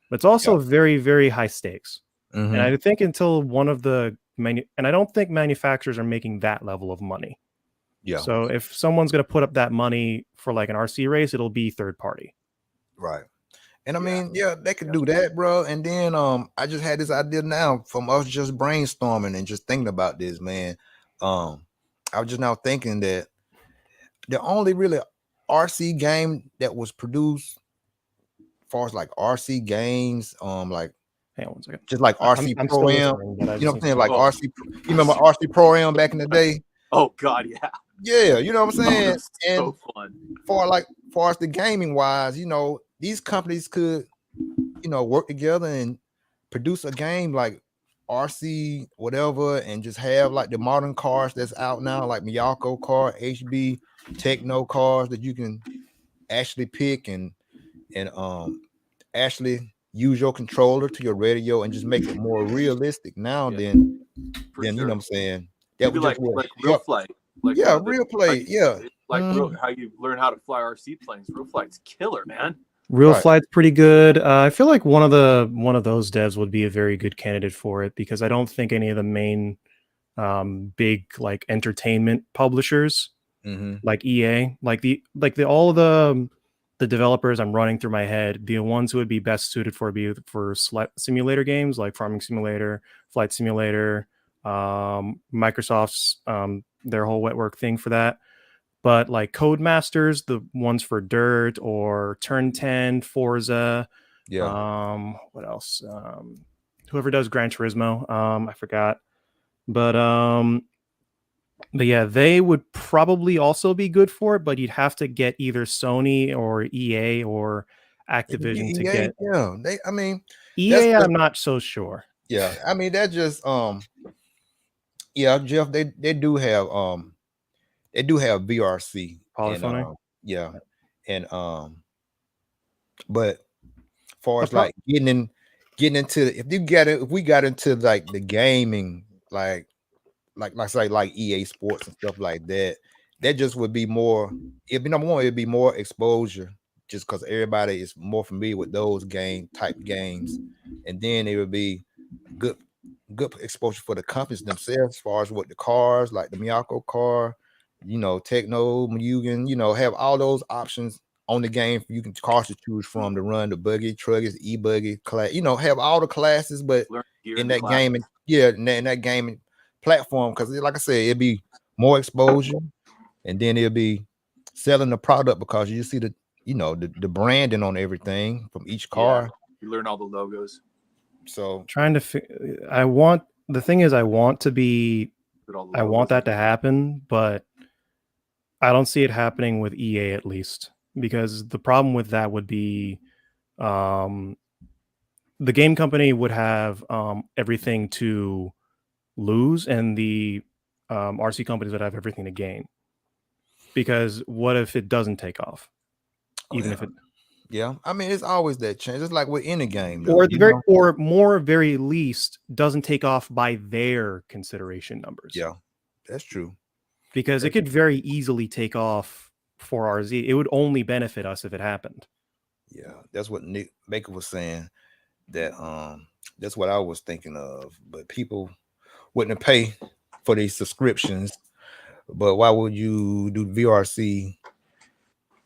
but it's also very, very high stakes. And I think until one of the and I don't think manufacturers are making that level of money. Yeah. So if someone's going to put up that money for like an RC race, it'll be third party. Right. And I mean, they could do that, bro. And then I just had this idea now from us just brainstorming and just thinking about this, man. I was just now thinking that the only really RC game that was produced as far as like RC games, like hang on one second. Just like RC I'm Pro Am. You know what I'm saying? Like RC. You remember RC Pro Am back in the day? Oh God, yeah. Yeah, you know what I'm saying? And so fun. far as the gaming wise, you know, these companies could, you know, work together and produce a game like RC whatever, and just have like the modern cars that's out now, like Miyako car, HB Techno cars that you can actually pick and actually use your controller to your radio and just make it more realistic now than you know what I'm saying? That would like Real Flight. Like Real Flight. How you learn how to fly RC planes. Real Flight's killer, man. Real Flight's pretty good. I feel like one of those devs would be a very good candidate for it, because I don't think any of the main big like entertainment publishers like EA, all of the developers I'm running through my head, the ones who would be best suited for simulator games like Farming Simulator, Flight Simulator, Microsoft's their whole Wetwork thing for that. But like Codemasters, the ones for Dirt or Turn 10, Forza, what else? Whoever does Gran Turismo, I forgot. But yeah, they would probably also be good for it, but you'd have to get either Sony or EA or Activision to get. EA, I'm not so sure. Yeah, I mean that just Jeff, they do have VRC. Polyphony. And but far as like getting into, if we got into like the gaming, like EA Sports and stuff like that, that just would be more. Number one, it'd be more exposure, just because everybody is more familiar with those type games, and then it would be good exposure for the companies themselves, as far as what the cars, like the Miyako car, you know, Techno, Mugen, you know, have all those options on the game. You can cars to choose from to run the buggy, truckers, e-buggy class, you know, have all the classes, but in that gaming, in that gaming platform, because like I said, it'd be more exposure, and then it'll be selling the product, because you see the, you know, the branding on everything from each car. You learn all the logos. So trying to I want that to happen, but I don't see it happening with EA, at least, because the problem with that would be the game company would have everything to lose, and the RC companies would have everything to gain. because what if it doesn't take off? Even if it, yeah, I mean, it's always that chance. It's like with any game, though, or at the you very, know? or more very least, doesn't take off by their consideration numbers. Yeah, that's true. Because it could very easily take off for RZ. It would only benefit us if it happened. Yeah, that's what Nick Baker was saying. That that's what I was thinking of. But people wouldn't pay for these subscriptions. But why would you do VRC?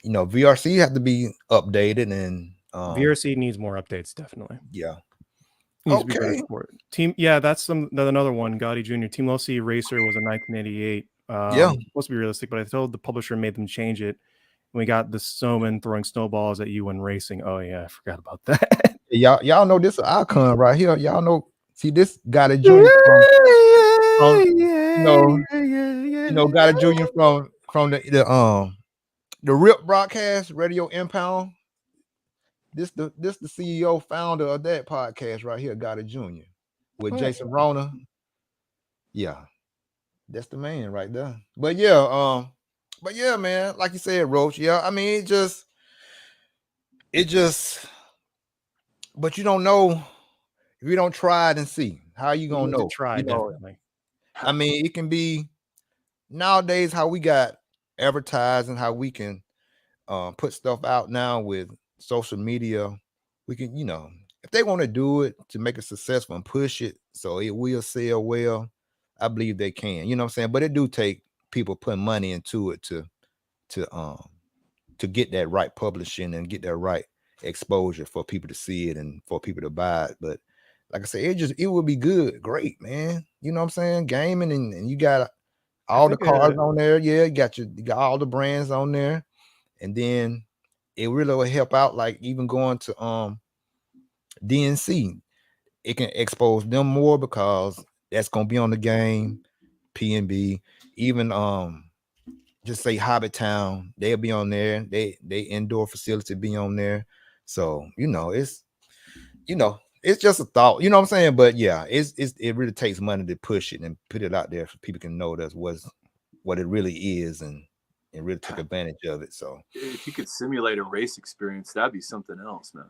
You know, VRC have to be updated and VRC needs more updates, definitely. yeah. Needs to be better support. Team, yeah, that's another one. Gotti Jr. Team Losi Racer was a 1988. Supposed to be realistic, but I told the publisher made them change it. And we got the snowman throwing snowballs at you when racing. Oh yeah, I forgot about that. Y'all know this icon right here. Y'all know. See this Gotti Jr. Gotti Jr. from the RIP broadcast, Radio Impound. This the CEO founder of that podcast right here, Gotti Jr. with Jason Rona. Yeah, that's the man right there. But yeah, man, like you said, Roach. Yeah, I mean, it just, but you don't know if you don't try it and see. How you gonna know? Try, definitely. I mean, it can be nowadays how we got advertising, how we can put stuff out now with social media. We can, if they want to do it to make it successful and push it so it will sell well, I believe they can. You know what I'm saying? But it do take people putting money into it to get that right publishing and get that right exposure for people to see it and for people to buy it. But like I said, it would be good, great, man. You know what I'm saying? Gaming and you got all the cars on there. Yeah, you got all the brands on there, and then it really will help out. Like even going to DNC, it can expose them more because that's gonna be on the game. PNB, even just say Hobbit Town, they'll be on there. They indoor facility be on there. So it's just a thought, you know what I'm saying? But yeah, it really takes money to push it and put it out there so people can know that's what it really is and really take advantage of it. So if you could simulate a race experience, that'd be something else, man.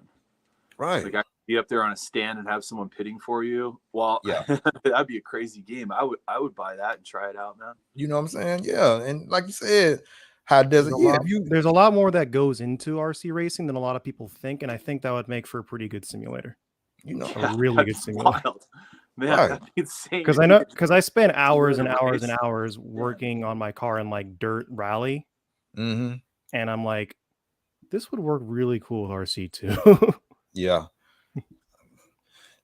Right. Like I could be up there on a stand and have someone pitting for you. Well, yeah, that'd be a crazy game. I would buy that and try it out, man. You know what I'm saying? Yeah. And like you said, how does it? Yeah, there's a lot more that goes into RC racing than a lot of people think, and I think that would make for a pretty good simulator. A really good simulator. Wild. Man, right. That's insane. Because I spent hours and hours and hours working on my car in like dirt rally. Mm-hmm. And I'm like, this would work really cool with RC too. Yeah.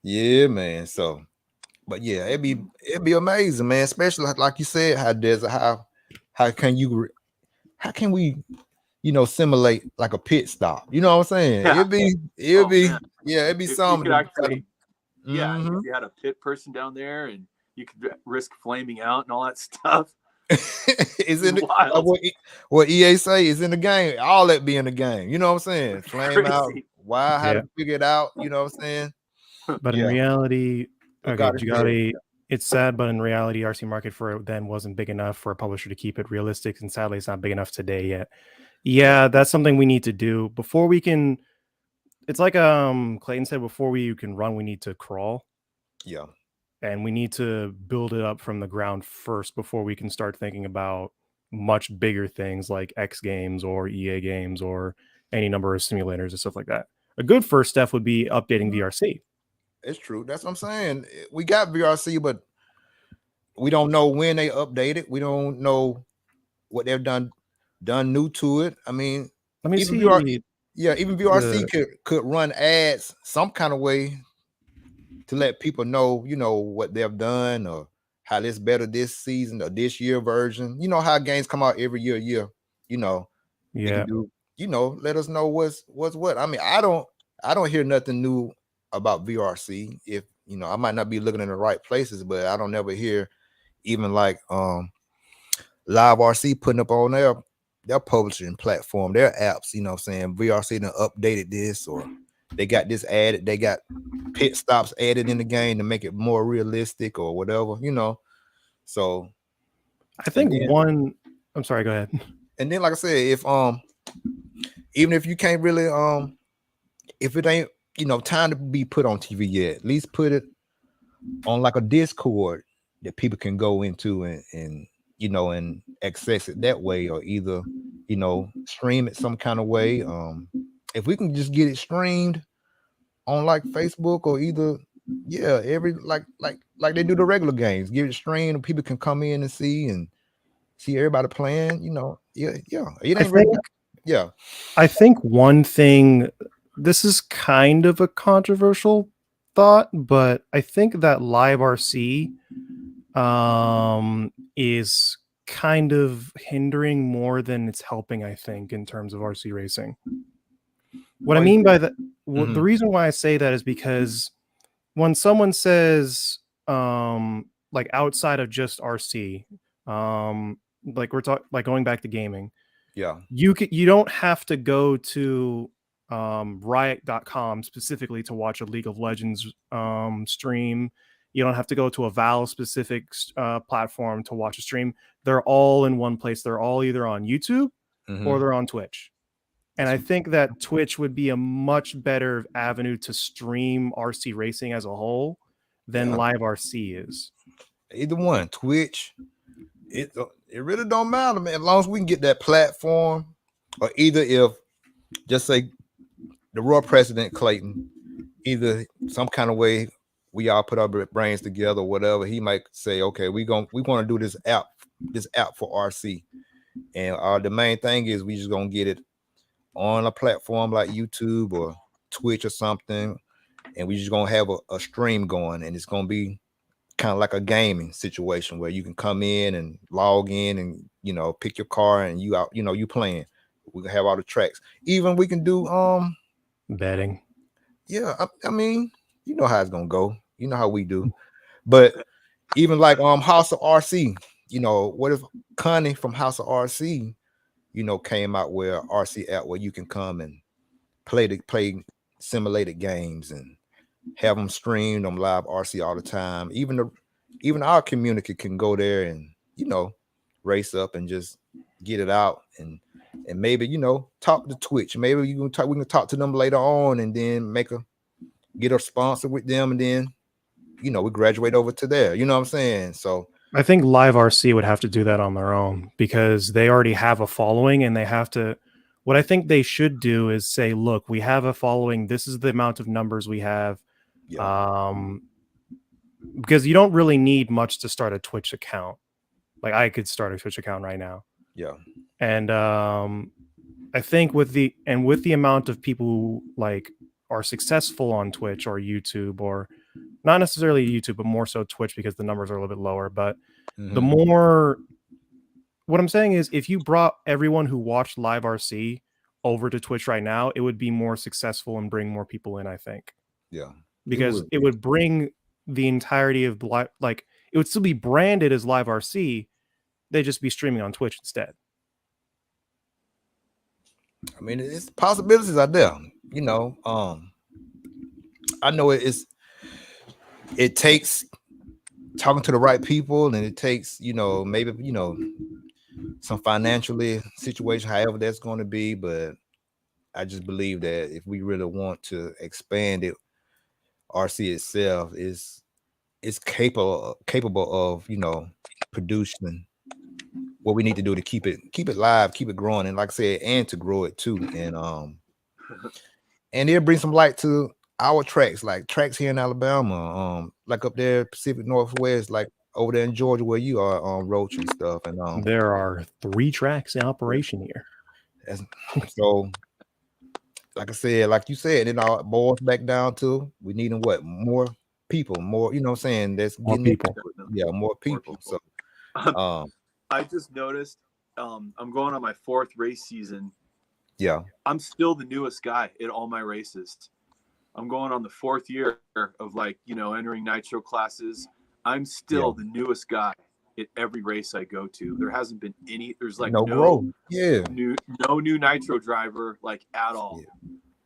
Yeah, man. So, but yeah, it'd be amazing, man. Especially like you said, how can we simulate like a pit stop? You know what I'm saying? Yeah. It'd be something. If you had a pit person down there and you could risk flaming out and all that stuff. It's in what EA say is in the game. All that be in the game. You know what I'm saying? Flame out. Why? How to figure it out? You know what I'm saying? But in reality, it's sad, but in reality, RC market for it then wasn't big enough for a publisher to keep it realistic, and sadly, it's not big enough today yet. Yeah, that's something we need to do before we can. It's like Clayton said, before you can run, we need to crawl. Yeah. And we need to build it up from the ground first before we can start thinking about much bigger things like X Games or EA Games or any number of simulators and stuff like that. A good first step would be updating VRC. It's true. That's what I'm saying. We got VRC, but we don't know when they update it. We don't know what they've done new to it. I mean, let me see. Even VRC could run ads some kind of way to let people know, what they've done or how it's better this season or this year version. You know how games come out every year. Yeah. Let us know what's what. I mean, I don't hear nothing new about VRC. If I might not be looking in the right places, but I don't never hear even like Live RC putting up on their publishing platform, their apps, saying VRC done updated this or they got this added, they got pit stops added in the game to make it more realistic or whatever, So I think I'm sorry, go ahead. And then like I said, if even if you can't really if it ain't time to be put on TV yet, at least put it on like a Discord that people can go into and and access it that way, or either stream it some kind of way. If we can just get it streamed on like Facebook, or either every like they do the regular games, give it streamed and people can come in and see everybody playing. It ain't really. Yeah, I think one thing, this is kind of a controversial thought, but I think that Live RC is kind of hindering more than it's helping, I think, in terms of RC racing. What I mean by that, the reason why I say that is because when someone says like outside of just RC, like we're talking, like going back to gaming, you don't have to go to riot.com specifically to watch a League of Legends stream. You don't have to go to a Valve specific platform to watch a stream. They're all in one place. They're all either on YouTube or they're on Twitch. And I think that Twitch would be a much better avenue to stream RC racing as a whole than Live RC is. Either one, Twitch, it really don't matter, man. As long as we can get that platform, or either if, just say, the Royal President Clayton, either some kind of way we all put our brains together, or whatever, he might say, okay, we want to do this app for RC, and the main thing is we just gonna get it on a platform like YouTube or Twitch or something, and we just gonna have a stream going, and it's gonna be kind of like a gaming situation where you can come in and log in and pick your car and you out, you playing. We can have all the tracks. Even we can do betting. Yeah, I mean, you know how it's gonna go. You know how we do. But even like House of RC, what if Connie from House of RC, came out with an RC app where you can come and play simulated games and have them streamed on live RC all the time. Even our community can go there and race up and just get it out and maybe talk to Twitch. Maybe we can talk to them later on and then get a sponsor with them, and then we graduate over to there. You know what I'm saying? So I think Live RC would have to do that on their own because they already have a following, and they have to. What I think they should do is say, look, we have a following. This is the amount of numbers we have. Because you don't really need much to start a Twitch account. Like I could start a Twitch account right now. Yeah. And I think with the amount of people who like are successful on Twitch or YouTube, or not necessarily YouTube, but more so Twitch because the numbers are a little bit lower. But the more, what I'm saying is, if you brought everyone who watched Live RC over to Twitch right now, it would be more successful and bring more people in, I think. Yeah. Because it would bring the entirety of like it would still be branded as Live RC. They'd just be streaming on Twitch instead. I mean, it's possibilities out there. I know it takes talking to the right people, and it takes maybe some financially situation, however that's going to be. But I just believe that if we really want to expand it, RC itself is capable of producing what we need to do to keep it live, keep it growing, and like I said, and to grow it too, and it'll bring some light to our tracks, like tracks here in Alabama, like up there Pacific Northwest, like over there in Georgia where you are on Roach and stuff. And there are 3 tracks in operation here. So like I said, like you said, it all boils back down to we needing what? More people, more, you know what I'm saying? That's more people. More people. So I just noticed I'm going on my 4th race season. Yeah. I'm still the newest guy in all my races. I'm going on the 4th year of entering nitro classes. I'm still the newest guy at every race I go to. There hasn't been any. There's like no growth. No new nitro driver at all. Yeah.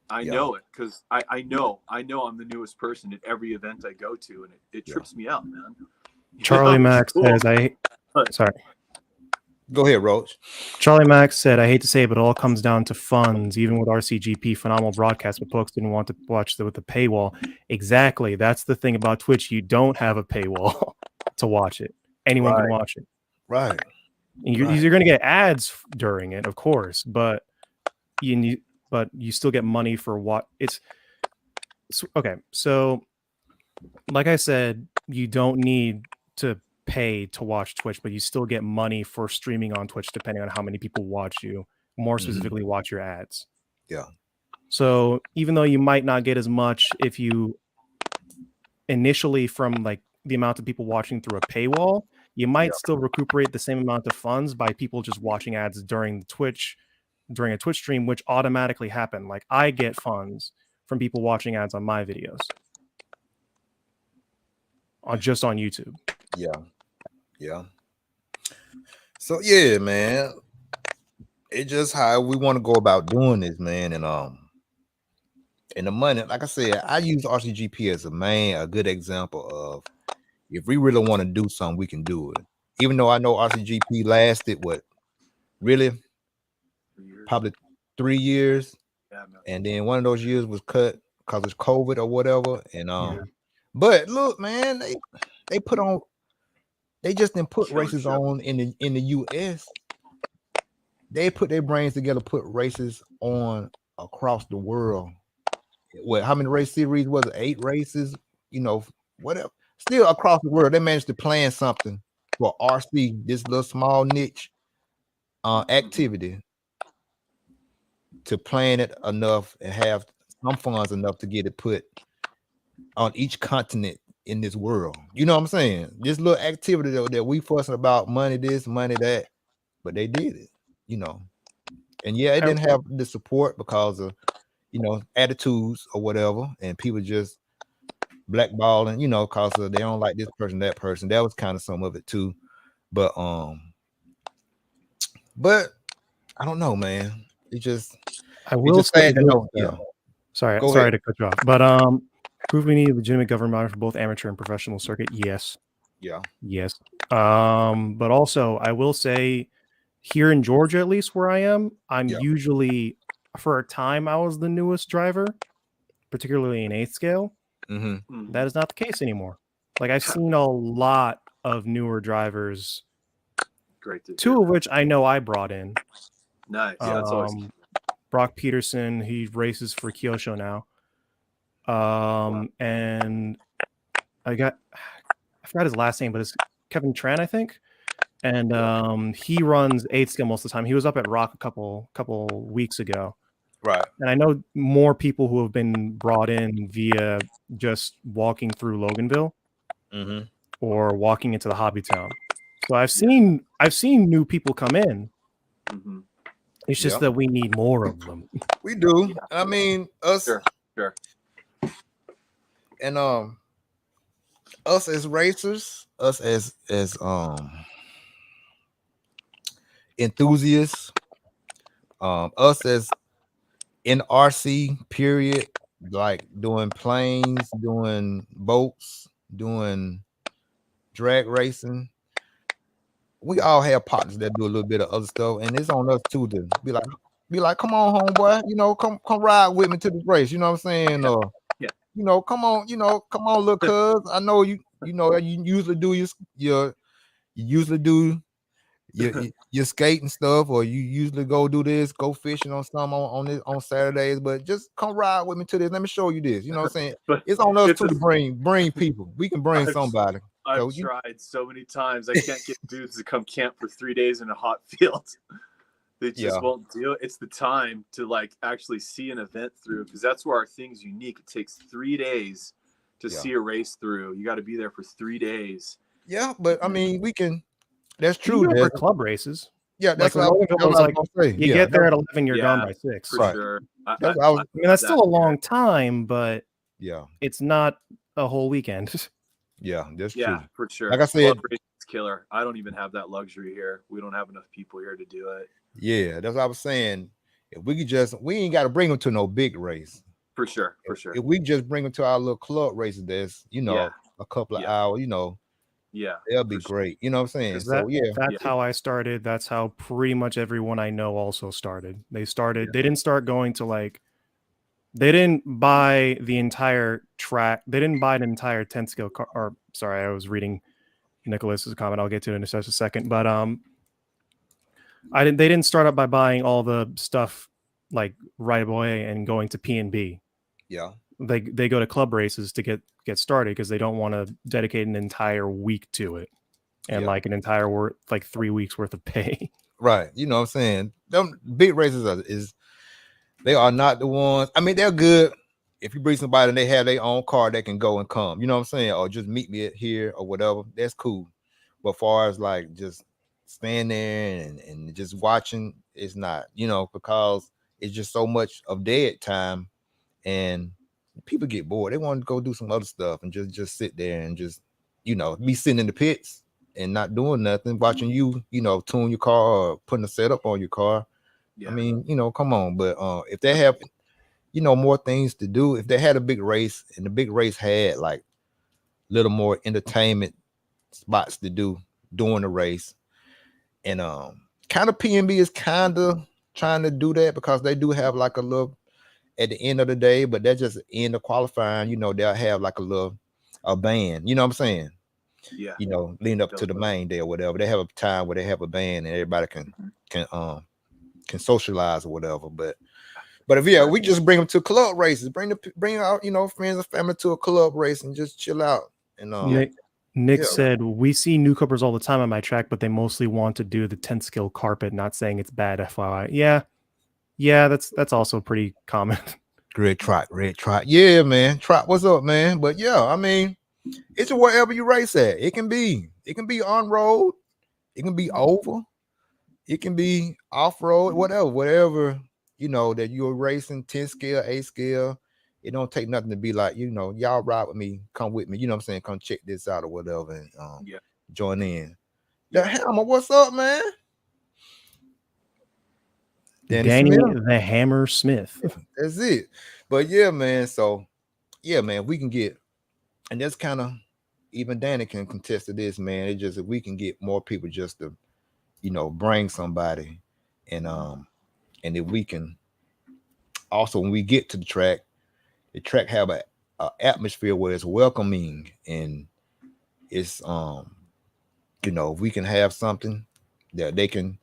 I know it because I know I'm the newest person at every event I go to, and it trips me out, man. Charlie Max says sorry. Go ahead, Roach. Charlie Max said, I hate to say it, but it all comes down to funds. Even with RCGP, phenomenal broadcast, but folks didn't want to watch with the paywall. Exactly. That's the thing about Twitch. You don't have a paywall to watch it. Anyone can watch it. Right. And you're going to get ads during it, of course, but you still get money for what it's okay. So, like I said, you don't need to pay to watch Twitch, but you still get money for streaming on Twitch depending on how many people watch you, more specifically watch your ads. Yeah. So even though you might not get as much if you initially from like the amount of people watching through a paywall, you might still recuperate the same amount of funds by people just watching ads during a Twitch stream, which automatically happen. Like I get funds from people watching ads on my videos just on YouTube. Yeah. So yeah, man, it's just how we want to go about doing this, man. And the money, like I said, I use RCGP as a good example of if we really want to do something, we can do it. Even though I know RCGP lasted probably 3 years, and then one of those years was cut because of COVID or whatever. And but look, man, they just didn't put races on in the US. They put their brains together, put races on across the world. What? How many race series was it? 8 races. Whatever. Still across the world, they managed to plan something for RC, this little small niche activity, to plan it enough and have some funds enough to get it put on each continent in this world. You know what I'm saying? This little activity that we fussing about, money this, money that, but they did it, And yeah, it didn't have the support because of, attitudes or whatever, and people just blackballing, because they don't like this person, that person. That was kind of some of it too. But I don't know, man. I will say yeah. Sorry to cut you off, but prove we need a legitimate government model for both amateur and professional circuit. Yes. Yeah. Yes. But also I will say here in Georgia, at least where I am, I'm usually, for a time, I was the newest driver, particularly in 8th scale. That is not the case anymore. Like I've seen a lot of newer drivers, great to 2 of which I know I brought in. Nice. Yeah, that's always Brock Peterson, he races for Kyosho now. And I forgot his last name, but it's Kevin Tran, I think. And he runs 8th scale most of the time. He was up at Rock a couple weeks ago. Right. And I know more people who have been brought in via just walking through Loganville or walking into the hobby town. So I've seen new people come in. It's just that we need more of them. We do. I mean, us. Sure. And us as racers, us as enthusiasts, us as in RC period, like doing planes, doing boats, doing drag racing. We all have partners that do a little bit of other stuff, and it's on us too to be like, come on, homeboy, come ride with me to this race. You know what I'm saying? Or come on, little cuz. I know you usually do your skating stuff, or you usually go do this, go fishing on some on Saturdays, but just come ride with me to this. Let me show you this. You know what I'm saying? But it's on us too to bring people. We can bring somebody. I've tried so many times. I can't get dudes to come camp for 3 days in a hot field. They just won't do it. It's the time to like actually see an event through, because that's where our thing's unique. It takes 3 days to see a race through. You got to be there for 3 days. Yeah, but I mean, we can. That's true. There's club races. Yeah, that's like what I was like, gonna say. You get there at 11, you're gone by 6. For sure. I mean, that's still a long time, but it's not a whole weekend. Yeah, that's true. Yeah, for sure. Like I said, it's killer. I don't even have that luxury here. We don't have enough people here to do it. Yeah, that's what I was saying. If we could we ain't got to bring them to no big race. For sure. If we just bring them to our little club races, that's a couple of hours, Yeah, They'll be for sure. great. You know what I'm saying? 'Cause So yeah, that's Yeah. how I started. That's how pretty much everyone I know also started. They Yeah. didn't start going to like, they didn't buy the entire track. They didn't buy an entire 10 skill car. Or sorry, I was reading Nicholas's comment. I'll get to it in just a second. But they didn't start up by buying all the stuff like right away and going to P&B. yeah, They go to club races to get started because they don't want to dedicate an entire week to it and Yeah. like an entire 3 weeks worth of pay. right. You know what I'm saying? Them big races they are not the ones. I mean, they're good if you bring somebody and they have their own car, they can go and come. You know what I'm saying? Or just meet me here or whatever. That's cool. But far as like just staying there and just watching, it's not. You know, because it's just so much of dead time, and people get bored. They want to go do some other stuff and just sit there and just be sitting in the pits and not doing nothing, watching you tune your car or putting a setup on your car. Yeah. I mean, come on. But if they have, more things to do, if they had a big race and the big race had like little more entertainment spots to do during the race, and kind of PNB is kind of trying to do that because they do have like a little at the end of the day, but that's just the end of qualifying. They'll have like a band. You know what I'm saying? Yeah. Leading up to the main day or whatever. They have a time where they have a band and everybody can socialize or whatever. But if we just bring them to club races, bring out friends and family to a club race and just chill out. And Nick said, we see newcomers all the time on my track, but they mostly want to do the 10 skill carpet, not saying it's bad, FYI. Yeah, that's also pretty common. Red Trot. Yeah, man. Trot, what's up, man? But yeah, I mean, it's wherever you race at. It can be on road, it can be oval, it can be off road, whatever that you're racing 10 scale, 8 scale. It don't take nothing to be like, y'all ride with me, come with me, you know what I'm saying? Come check this out or whatever, and join in. The Hammer, what's up, man? Danny the Hammer Smith. That's it. But yeah, man. So yeah, man, we can get, and that's kind of, even Danny can contest to this, man. It's just if we can get more people just to, bring somebody, and if we can also, when we get to the track have a atmosphere where it's welcoming, and it's if we can have something that they can,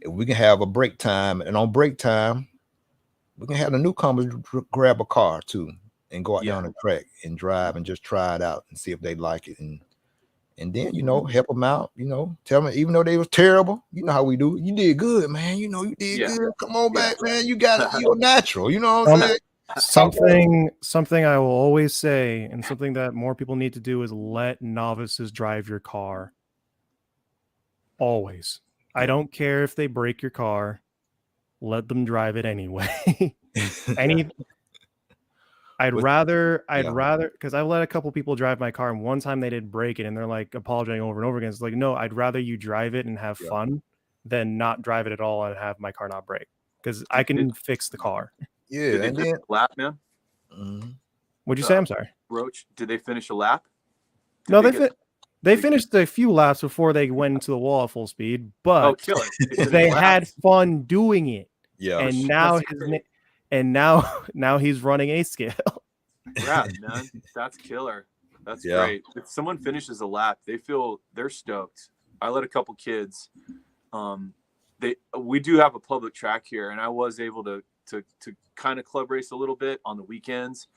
if we can have a break time, and on break time we can have the newcomers grab a car too and go out down the track and drive and just try it out and see if they like it, and then help them out, tell them even though they was terrible, how we do, you did good, man, you did good, come on back, man, you got it, you're natural, you know what I'm saying? Something I will always say, and something that more people need to do, is let novices drive your car. Always. I don't care if they break your car, let them drive it anyway. I'd rather, because I've let a couple people drive my car, and one time they did break it and they're like apologizing over and over again. It's like, no, I'd rather you drive it and have fun than not drive it at all and have my car not break, because I can fix the car. Yeah. Did they finish a lap, man? What'd you say? I'm sorry. Roach, did they finish a lap? No, they finished a few laps before they went into the wall at full speed, but they had fun doing it. Yeah. And now he's running a scale. Yeah, man, that's killer. That's great. If someone finishes a lap, they're stoked. I let a couple kids. We do have a public track here, and I was able to kind of club race a little bit on the weekends,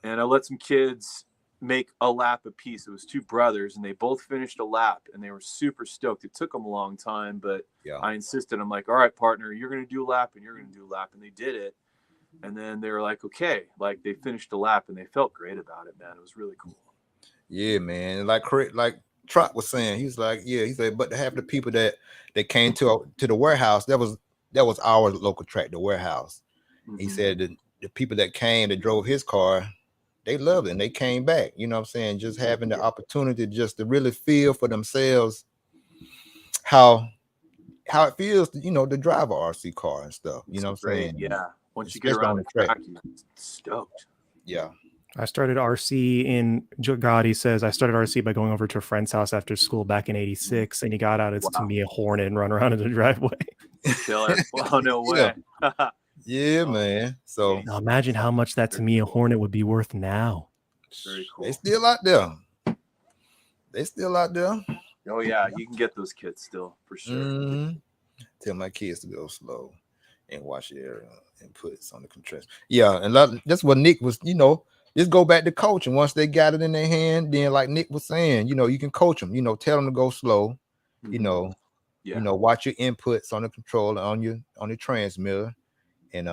and I let some kids make a lap apiece. It was two brothers, and they both finished a lap, and they were super stoked. It took them a long time, but I insisted. I'm like, all right, partner, you're going to do a lap and you're going to do a lap. And they did it. And then they were like, okay, like they finished a lap and they felt great about it, man. It was really cool. Yeah, man. Like Trot was saying, he said, but half the people that came to the warehouse, that was our local track, the warehouse. Mm-hmm. He said that the people that came, that drove his car, they loved it and they came back. You know what I'm saying? Just having the opportunity just to really feel for themselves how it feels to, to drive a RC car and stuff. You know what I'm saying? Yeah. Once you get around the track, you're stoked. Yeah. I started RC in Gotti says I started RC by going over to a friend's house after school back in '86, and he got out his Tamiya Hornet and run around in the driveway. Killer. Wow, no way. Yeah, man. So now imagine how much that Tamiya Hornet would be worth now. Very cool. they still out there. They still out there. Oh yeah, you can get those kits still for sure. Mhm. Tell my kids to go slow and watch their inputs on the contrast. Yeah, and that's what Nick was, just go back to coaching. Once they got it in their hand, then like Nick was saying, you can coach them, tell them to go slow, watch your inputs on the controller, on your transmitter, and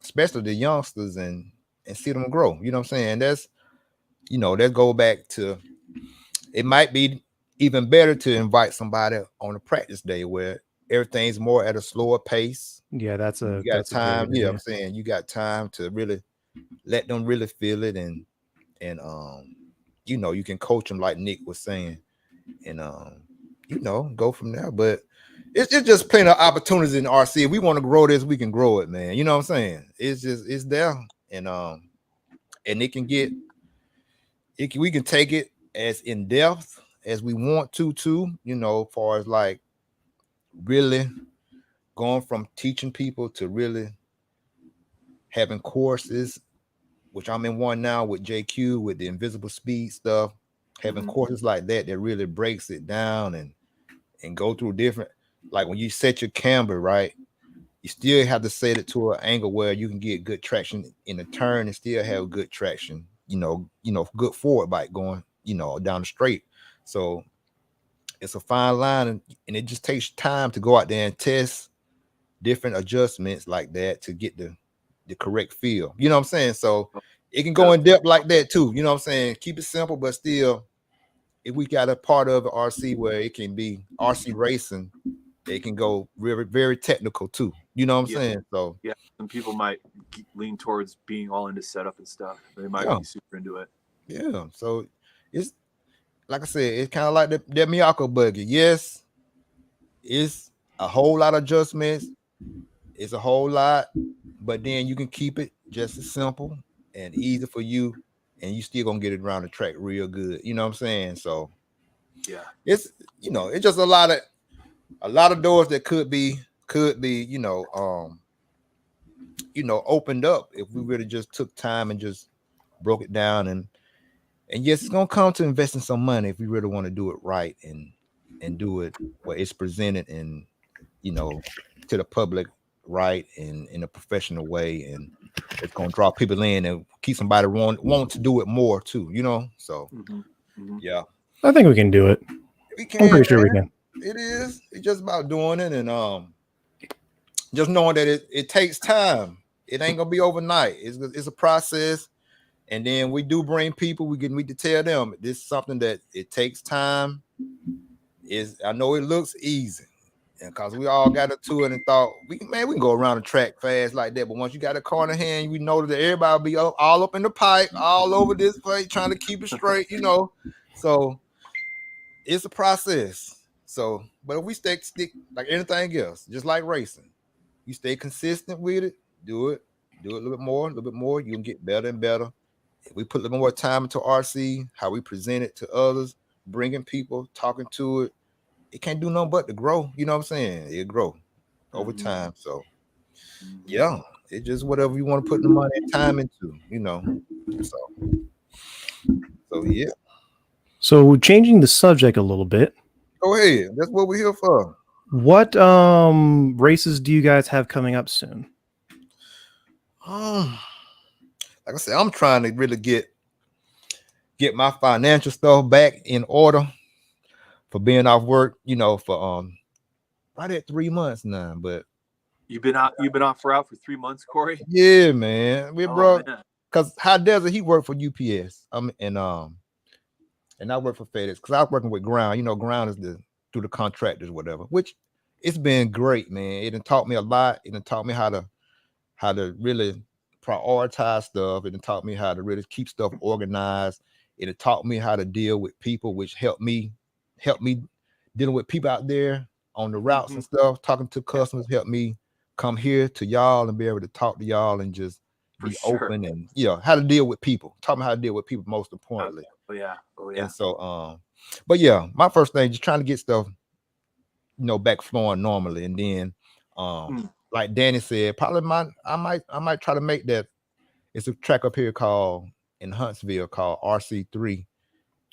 especially the youngsters and see them grow. You know what I'm saying? That's, let's go back to, it might be even better to invite somebody on a practice day where everything's more at a slower pace. Yeah, that's you got time. Yeah, I'm saying you got time to really let them really feel it, and you can coach them like Nick was saying, and go from there. But it's just plenty of opportunities in RC. If we want to grow this, we can grow it, man. You know what I'm saying? It's there, and it can get it. We can take it as in depth as we want to, as far as like really going from teaching people to really having courses, which I'm in one now with JQ with the invisible speed stuff, having courses like that really breaks it down and go through different, like when you set your camber, right, you still have to set it to an angle where you can get good traction in a turn and still have good traction, good forward bike going, down the straight. So it's a fine line, and it just takes time to go out there and test different adjustments like that to get the correct feel. You know what I'm saying? So it can go in depth like that too. You know what I'm saying? Keep it simple, but still, if we got a part of the RC where it can be RC racing, it can go very, very technical too. You know what I'm saying? So yeah, some people might lean towards being all into setup and stuff. They might be super into it. Yeah. So it's like I said, it's kind of like the Miyako buggy. Yes, it's a whole lot of adjustments. It's a whole lot, but then you can keep it just as simple and easy for you, and you still gonna get it around the track real good. You know what I'm saying? So yeah, it's it's just a lot of doors that could be opened up if we really just took time and just broke it down, and yes, it's gonna come to investing some money if we really want to do it right and do it where it's presented and to the public right and in a professional way, and it's gonna draw people in and keep somebody want to do it more too, so yeah, I think we can do it. We can, I'm pretty sure we can. It's just about doing it, and just knowing that it takes time. It ain't gonna be overnight. It's a process, and then we do bring people. We to tell them this is something that it takes time. I know it looks easy, and because we all got into it and thought we can go around the track fast like that. But once you got a car in the hand, we know that everybody will be all up in the pipe, all over this place, trying to keep it straight. So it's a process. So, but if we stick like anything else, just like racing, you stay consistent with it, do it a little bit more, you can get better and better. If we put a little more time into RC, how we present it to others, bringing people, talking to it, it can't do nothing but to grow. You know what I'm saying? It'll grow over time. So, yeah, it's just whatever you want to put the money and time into, So, yeah. So, changing the subject a little bit. Go ahead. That's what we're here for. What races do you guys have coming up soon? Like I said, I'm trying to really get my financial stuff back in order for being off work, for right at 3 months now. But you've been off route for 3 months, Corey? Yeah, man. We broke because High Desert, he worked for UPS. And I work for FedEx because I was working with Ground. Ground is through the contractors, whatever. Which it's been great, man. It done taught me a lot. It done taught me how to really prioritize stuff. It done taught me how to really keep stuff organized. It done taught me how to deal with people, which helped me dealing with people out there on the routes and stuff. Talking to customers helped me come here to y'all and be able to talk to y'all and just For be sure. open, and how to deal with people. Talking about how to deal with people most importantly. Oh yeah. And so, but yeah, my first thing just trying to get stuff, back flowing normally, and then, like Danny said, probably I might try to make that. It's a track up here called in Huntsville called RC3,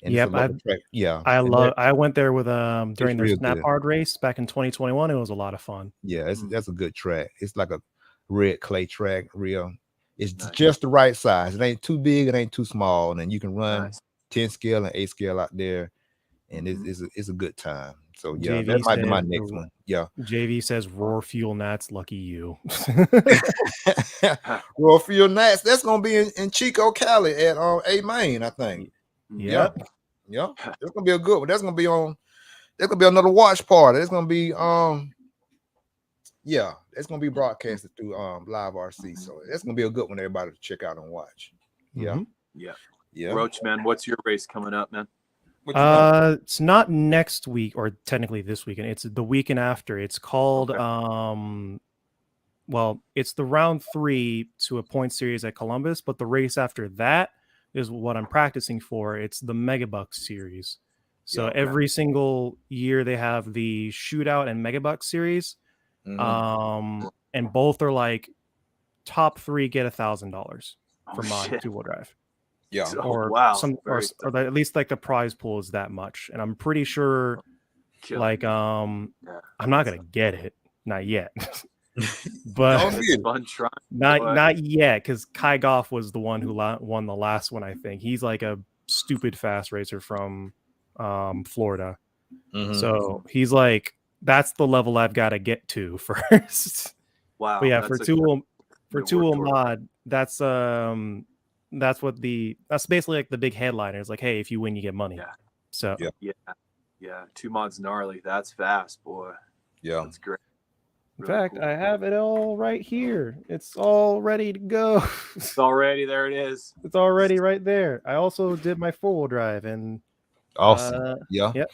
and it's a Yep, local track. Yeah, I and love. I went there with during their real Snap good. Hard race back in 2021. It was a lot of fun. Yeah, that's a good track. It's like a red clay track, real. It's Nice. just the right size. It ain't too big, it ain't too small, and then you can run Nice. 10 scale and 8 scale out there, and it's a good time. So yeah, JV that might be my says next one. Yeah. JV says roar fuel gnats, lucky you. Royal Field Nights, that's gonna be in Chico, Cali at A Main, I think. Yep. Yeah. That's gonna be a good one. That's gonna be another watch party. It's gonna be it's gonna be broadcasted through Live RC. So that's gonna be a good one, everybody to check out and watch. Yeah. Yeah. Roach, man, what's your race coming up, man? It's not next week, or technically this weekend. It's the weekend after. It's called it's the round 3 to a point series at Columbus, but the race after that is what I'm practicing for. It's the Megabucks series. So every single year they have the shootout and Megabucks series. And both are like top 3 get $1,000 for mod 2-wheel drive. Yeah. Or or at least like the prize pool is that much. And I'm pretty sure like I'm not gonna get it, not yet. But it's fun trying. Not yet, because Kai Goff was the one who won the last one. I think he's like a stupid fast racer from Florida. So he's like, that's the level I've got to get to first. Wow. But yeah, for two-wheel mod, that's basically like the big headliner. It's like, hey, if you win, you get money. Yeah. So yeah, 2 mods gnarly. That's fast, boy. Yeah, that's great. In fact, I have it all right here. It's all ready to go. It's already there. It is. It's already right there. I also did my 4-wheel drive, and awesome. Yep.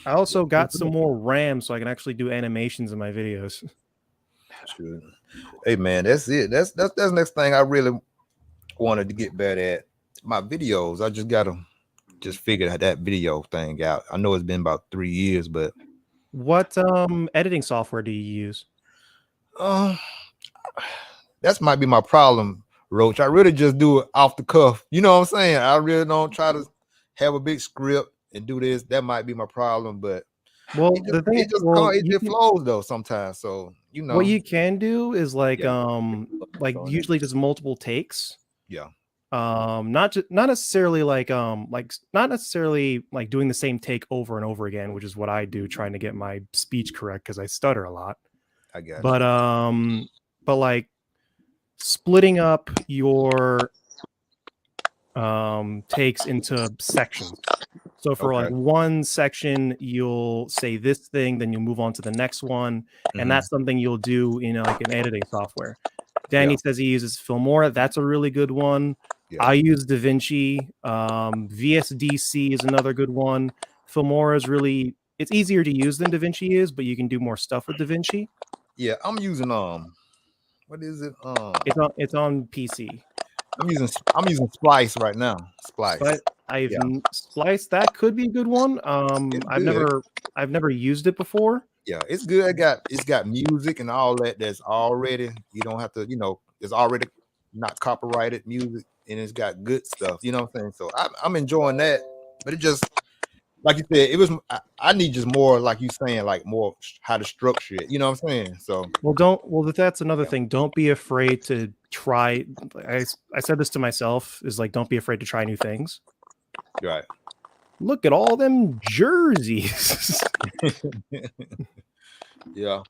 I also got some more RAM so I can actually do animations in my videos. Sure. Hey man, that's it. That's the next thing I really wanted to get better at. My videos. I just gotta figure that video thing out. I know it's been about 3 years, but what editing software do you use? That might be my problem, Roach. I really just do it off the cuff. You know what I'm saying? I really don't try to have a big script and do this. That might be my problem, but it flows though sometimes. So what you can do is like usually just multiple takes. Yeah. Not necessarily like not necessarily like doing the same take over and over again, which is what I do, trying to get my speech correct because I stutter a lot. I guess. But like splitting up your takes into sections. So for like one section, you'll say this thing, then you'll move on to the next one, and that's something you'll do in like an editing software. Danny says he uses Filmora. That's a really good one. I use DaVinci. VSDC is another good one. Filmora is it's easier to use than DaVinci is, but you can do more stuff with DaVinci. Yeah, I'm using what is it? It's on PC. I'm using Splice right now. Splice. Splice, that could be a good one. I've never used it before. Yeah, it's good. It's got music and all that. That's already, you don't have to, it's already not copyrighted music, and it's got good stuff. You know what I'm saying? So I'm enjoying that. But it just, like you said, I need just more, like you saying, like more how to structure it. You know what I'm saying? So that's another thing. Don't be afraid to try. I said this to myself, is like, don't be afraid to try new things. Right. Look at all them jerseys. Yeah,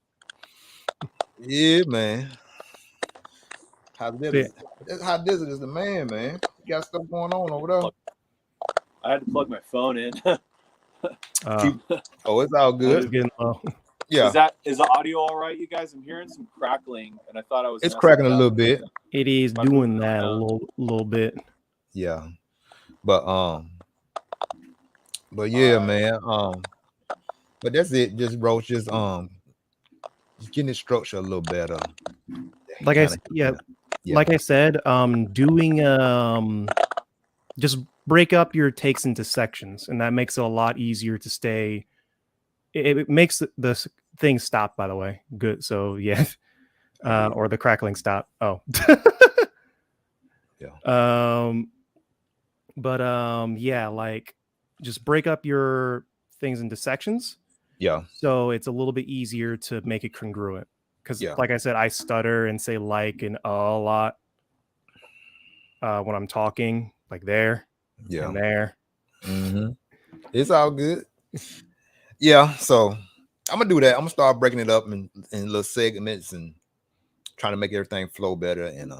man. How Desert is the man. You got stuff going on over there. I had to plug my phone in. It's all good. Getting low. Yeah. Is the audio all right, you guys? I'm hearing some crackling, and I thought I was. It's cracking a little bit. It is doing that a little bit. Yeah, but yeah, man. But that's it. Just Roach, just getting the structure a little better. Yeah. like I said, doing just break up your takes into sections, and that makes it a lot easier to stay. It makes the thing stop, by the way. Good. So yeah. Or the crackling stop. Oh. Yeah. But yeah, like just break up your things into sections. Yeah. So it's a little bit easier to make it congruent. Because Yeah. like I said, I stutter and say like and a lot when I'm talking, like there Yeah. and there. It's all good. Yeah. So I'm gonna do that. I'm gonna start breaking it up in little segments and trying to make everything flow better. And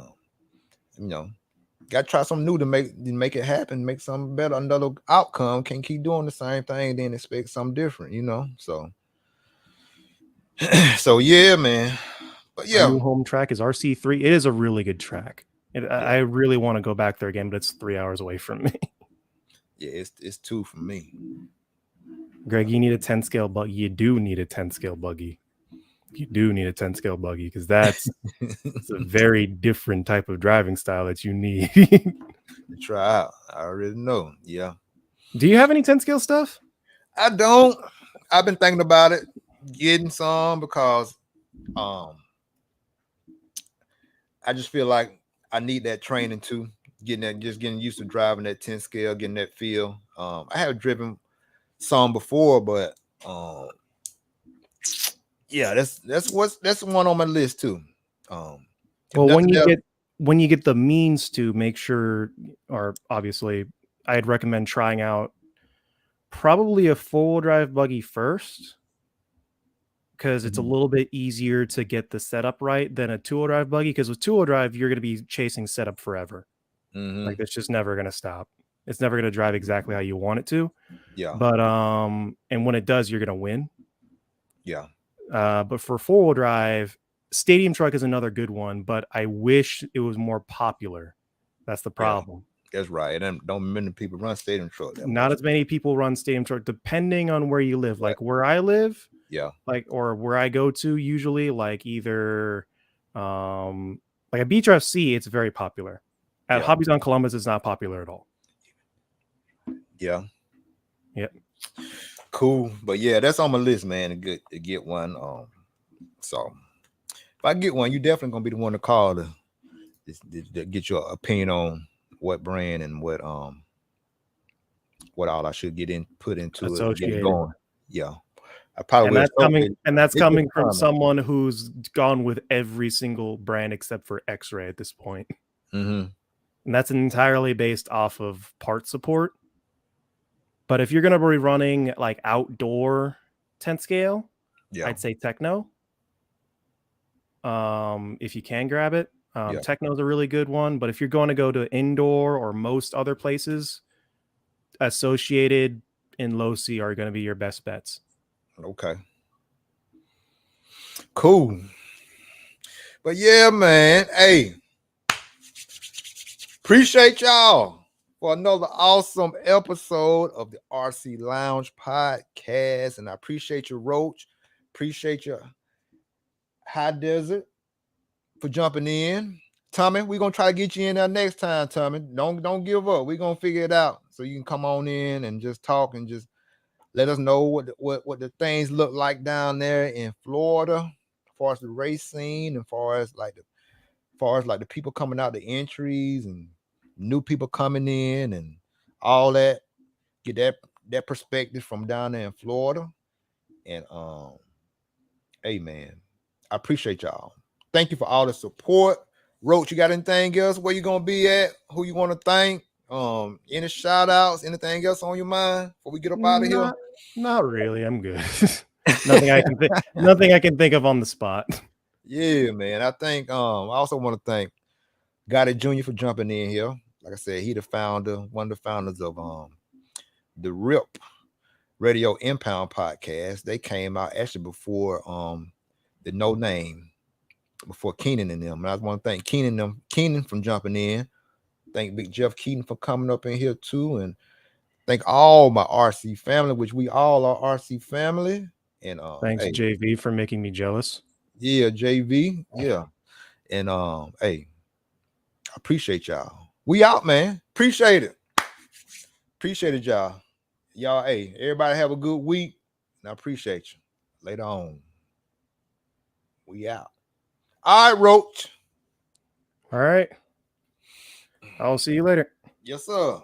you know, gotta try something new to make it happen, make something better, another outcome. Can't keep doing the same thing, then expect something different, you know. So so yeah, man. But Our yeah, new home track is RC3. It is a really good track. I really want to go back there again, but it's 3 hours away from me. yeah, it's 2 for me. Greg, you need a 10 scale buggy. You do need a 10 scale buggy. You do need a 10 scale buggy because it's a very different type of driving style that you need. Try out. I already know. Yeah. Do you have any 10 scale stuff? I don't. I've been thinking about it, getting some because I just feel like I need that training too. Getting used to driving that 10 scale, getting that feel. I have driven some before, but yeah, that's one on my list too. Well, when you get the means to, make sure, or obviously I'd recommend trying out probably a 4-wheel drive buggy first, because it's a little bit easier to get the setup right than a 2-wheel drive buggy, because with 2-wheel drive you're going to be chasing setup forever. Like it's just never going to stop. It's never going to drive exactly how you want it to. Yeah. But and when it does, you're going to win. Yeah. But for 4-wheel drive, Stadium Truck is another good one, but I wish it was more popular. That's the problem. Yeah, that's right. And don't many people run Stadium Truck. Not as many people run Stadium Truck, depending on where you live. Like where I live, like, or where I go to usually, like either like a Beach FC, it's very popular. At Hobbies on Columbus, it's not popular at all. Yeah. Yep. Cool. But yeah, that's on my list, man, to get one. So if I get one, you definitely gonna be the one to call to get your opinion on what brand and what all I should put into it. Get going. Yeah. I probably and that's coming from someone who's gone with every single brand except for X-Ray at this point. And that's entirely based off of part support. But if you're going to be running like outdoor 10 scale, I'd say Techno. If you can grab it, Techno is a really good one. But if you're going to go to indoor or most other places, Associated and Losi are going to be your best bets. Okay. Cool. But yeah, man. Hey, appreciate y'all for another awesome episode of the RC Lounge podcast. And I appreciate you, Roach. Appreciate you, High Desert, for jumping in. Tommy, we're gonna try to get you in there next time, Tommy. Don't give up. We're gonna figure it out. So you can come on in and just talk and just let us know what the things look like down there in Florida, as far as the race scene, and as far as the people coming out, the entries and new people coming in and all that. Get that perspective from down there in Florida. And hey man, I appreciate y'all. Thank you for all the support. Roach, you got anything else? Where you gonna be at? Who you want to thank? Any shout outs? Anything else on your mind before we get up out of here? Not really. I'm good. Nothing I can think of on the spot. Yeah, man. I think I also want to thank Gotti Jr. for jumping in here. Like I said, he one of the founders of the RIP Radio Impound podcast. They came out actually before the No Name, before Keenan and them. And I want to thank Keenan from jumping in. Thank Big Jeff Keaton for coming up in here too. And thank all my RC family, which we all are RC family. And thanks, JV, for making me jealous. Yeah, JV. Yeah. And hey, I appreciate y'all. We out, man. Appreciate it. Appreciate it, y'all. Y'all, hey, everybody have a good week. And I appreciate you. Later on. We out. All right, Roach. All right. I'll see you later. Yes, sir.